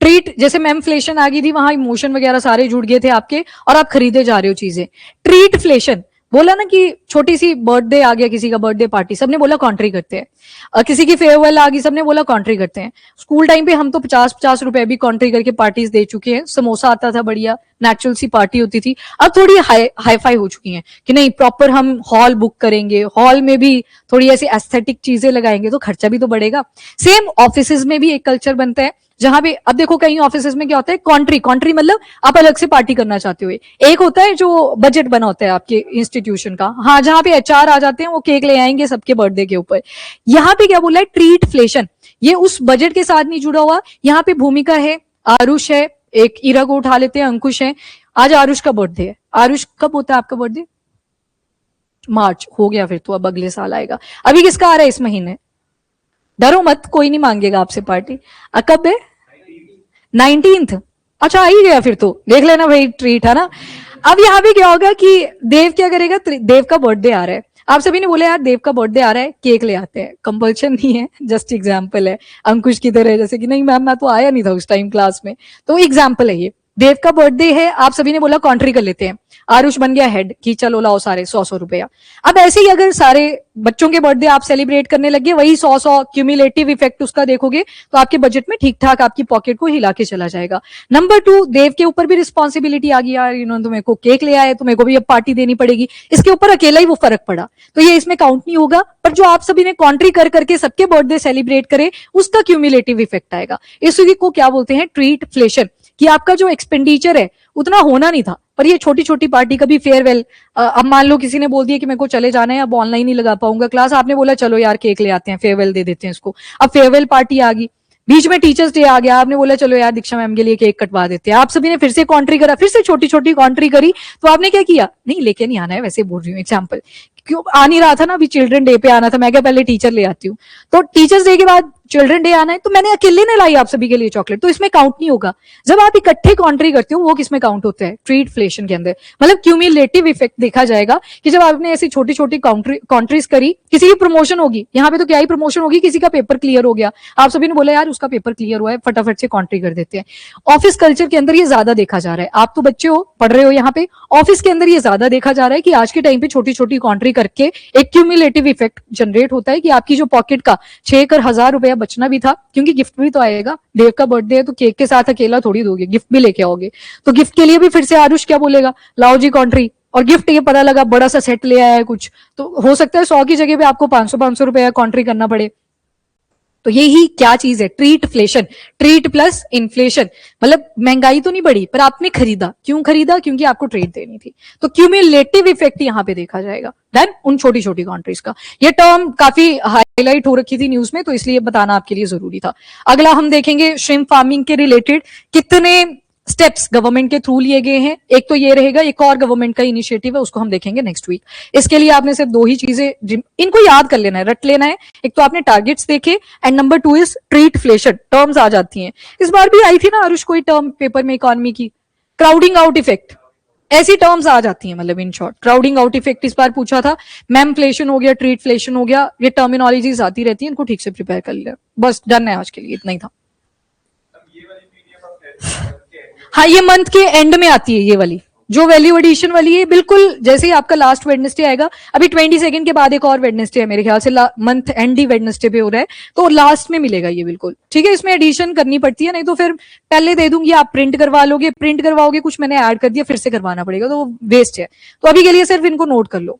[SPEAKER 1] ट्रीट, जैसे मैमफ्लेशन आ गई थी, वहां इमोशन वगैरह सारे जुड़ गए थे आपके, और आप खरीदे जा रहे हो चीजें। ट्रीटफ्लेशन बोला ना कि छोटी सी बर्थडे आ गया, किसी का बर्थडे पार्टी, सबने बोला कॉन्ट्री करते हैं, किसी की फेयरवेल आ गई, सबने बोला कॉन्ट्री करते हैं। स्कूल टाइम पे हम तो 50-50 रुपए भी कॉन्ट्री करके पार्टीज दे चुके हैं, समोसा आता था बढ़िया, नेचुरल सी पार्टी होती थी। अब थोड़ी हाई फाई हो चुकी हैं कि नहीं प्रॉपर हम हॉल बुक करेंगे, हॉल में भी थोड़ी ऐसी एस्थेटिक चीजें लगाएंगे तो खर्चा भी तो बढ़ेगा। सेम ऑफिसेज में भी एक कल्चर बनता है, जहां पे अब देखो कई ऑफिसेज में क्या होता है, कॉन्ट्री मतलब आप अलग से पार्टी करना चाहते हो। एक होता है जो बजट बना होता है आपके इंस्टीट्यूशन का, हाँ जहां पे एचआर आ जाते हैं, वो केक ले आएंगे सबके बर्थडे के ऊपर। यहाँ पे क्या बोला है, ट्रीटफ्लेशन, ये उस बजट के साथ नहीं जुड़ा हुआ। यहाँ पे भूमिका है, आरुष है, एक ईरा को उठा लेते हैं, अंकुश है। आज आरुष का बर्थडे है। आरुष कब होता है आपका बर्थडे? मार्च हो गया, फिर तो अब अगले साल आएगा। अभी किसका आ रहा है इस महीने? डरो मत, कोई नहीं मांगेगा आपसे पार्टी। कब है? 19th। अच्छा आ ही गया फिर तो, देख लेना भाई ट्रीट, है ना। अब यहाँ पे क्या होगा कि देव क्या करेगा, देव का बर्थडे आ रहा है, आप सभी ने बोला यार देव का बर्थडे आ रहा है, केक ले आते हैं। कंपल्शन नहीं है, जस्ट एग्जाम्पल है, अंकुश की तरह, जैसे कि नहीं मैम मैं तो आया नहीं था उस टाइम क्लास में, तो एग्जाम्पल है ये। देव का बर्थडे है, आप सभी ने बोला कॉन्ट्री कर लेते हैं, आरुष बन गया हेड कि चलो लाओ सारे 100-100 रुपया। अब ऐसे ही अगर सारे बच्चों के बर्थडे आप सेलिब्रेट करने लगे, वही 100-100 क्यूमुलेटिव इफेक्ट उसका देखोगे तो आपके बजट में ठीक ठाक आपकी पॉकेट को हिला के चला जाएगा। नंबर 2, देव के ऊपर भी रिस्पॉन्सिबिलिटी आ गई, यार इन्होंने तो मेरे को केक ले आया तो मेरे को भी अब पार्टी देनी पड़ेगी, इसके ऊपर अकेला ही वो फर्क पड़ा, तो ये इसमें काउंट नहीं होगा। पर जो आप सभी ने कॉन्ट्री कर करके सबके बर्थडे सेलिब्रेट करे, उसका क्यूमुलेटिव इफेक्ट आएगा। इसी को क्या बोलते हैं, ट्रीटफ्लेशन, कि आपका जो एक्सपेंडिचर है उतना होना नहीं था, पर ये छोटी छोटी पार्टी, कभी फेयरवेल, अब मान लो किसी ने बोल दिया कि मेरे को चले जाना है, अब ऑनलाइन नहीं लगा पाऊंगा क्लास, आपने बोला चलो यार केक ले आते हैं, फेयरवेल दे देते हैं इसको, अब फेयरवेल पार्टी आ गई, बीच में टीचर्स डे आ गया, आपने बोला चलो यार दीक्षा मैम के लिए केक कटवा देते हैं, आप सभी ने फिर से कॉन्ट्री करा, फिर से छोटी छोटी कॉन्ट्री करी, तो आपने क्या किया, नहीं लेके नहीं आना है, वैसे बोल रही हूँ एग्जाम्पल, क्यों आ नहीं रहा था ना, अभी चिल्ड्रन डे पे आना था, मैं क्या पहले टीचर ले आती हूँ, तो टीचर्स डे के बाद चिल्ड्रन डे आना है, तो मैंने अकेले ने लाई आप सभी के लिए चॉकलेट, तो इसमें काउंट नहीं होगा। जब आप इकट्ठे कॉन्ट्री करते हो वो किसमें काउंट होता है, ट्रीटफ्लेशन के अंदर, मतलब क्यूमुलेटिव इफेक्ट देखा जाएगा कि जब आपने ऐसी छोटी छोटी कॉन्ट्रीज करी, किसी की प्रमोशन होगी, यहाँ पे तो क्या ही प्रमोशन होगी, किसी का पेपर क्लियर हो गया, आप सभी ने बोला यार उसका पेपर क्लियर हुआ है, फटाफट से कॉन्ट्री कर देते हैं। ऑफिस कल्चर के अंदर ये ज्यादा देखा जा रहा है, आप तो बच्चे हो पढ़ रहे हो यहाँ पे, ऑफिस के अंदर ये ज्यादा देखा जा रहा है कि आज के टाइम पे छोटी छोटी कॉन्ट्री करके एक क्यूमुलेटिव इफेक्ट जनरेट होता है कि आपकी जो पॉकेट का 6,000 रुपया बचना भी था, क्योंकि गिफ्ट भी तो आएगा, देव का बर्थडे है तो केक के साथ अकेला थोड़ी दोगे, गिफ्ट भी लेके आओगे, तो गिफ्ट के लिए भी फिर से आरुष क्या बोलेगा, लाओ जी कॉन्ट्री, और गिफ्ट ये पता लगा बड़ा सा सेट ले आया है कुछ, तो हो सकता है 100 की जगह पे आपको 500 रुपया कॉन्ट्री करना पड़े। तो यही क्या चीज है, ट्रीटफ्लेशन, ट्रीट प्लस इन्फ्लेशन, मतलब महंगाई तो नहीं बढ़ी पर आपने खरीदा, क्यों खरीदा, क्योंकि आपको ट्रीट देनी थी, तो क्यूमुलेटिव इफेक्ट यहाँ पे देखा जाएगा देन उन छोटी छोटी कंट्रीज का। ये टर्म काफी हाईलाइट हो रखी थी न्यूज में, तो इसलिए बताना आपके लिए जरूरी था। अगला हम देखेंगे श्रिम्प फार्मिंग के रिलेटेड कितने स्टेप्स गवर्नमेंट के थ्रू लिए गए हैं। एक तो ये रहेगा, एक और गवर्नमेंट का इनिशिएटिव है, उसको हम देखेंगे नेक्स्ट वीक। इसके लिए आपने सिर्फ 2 ही चीजें इनको याद कर लेना है, रट लेना है। एक तो आपने टारगेट्स देखे, एंड नंबर 2 इज ट्रीटफ्लेशन, टर्म्स आ जाती हैं। इस बार भी आई थी ना आरुष कोई टर्म पेपर में इकोनॉमी की, क्राउडिंग आउट इफेक्ट, ऐसी टर्म्स आ जाती हैं, मतलब in short crowding out effect इस बार पूछा था, मैमफ्लेशन हो गया, ट्रीटफ्लेशन हो गया, ये टर्मिनोलॉजीज आती रहती है, इनको ठीक से प्रिपेयर कर लिया, बस डन है आज के लिए, इतना ही था। हाँ ये मंथ के एंड में आती है, ये वाली जो वैल्यू एडिशन वाली है, बिल्कुल जैसे ही आपका लास्ट वेडनेसडे आएगा, अभी 22 के बाद एक और वेडनेसडे है मेरे ख्याल से, मंथ एंड ही वेडनेसडे पे हो रहा है, तो लास्ट में मिलेगा ये बिल्कुल, ठीक है। इसमें एडिशन करनी पड़ती है, नहीं तो फिर पहले दे दूंगी, आप प्रिंट करवा लोगे, प्रिंट करवाओगे कुछ मैंने ऐड कर दिया, फिर से करवाना पड़ेगा, तो वेस्ट है। तो अभी के लिए सिर्फ इनको नोट कर लो।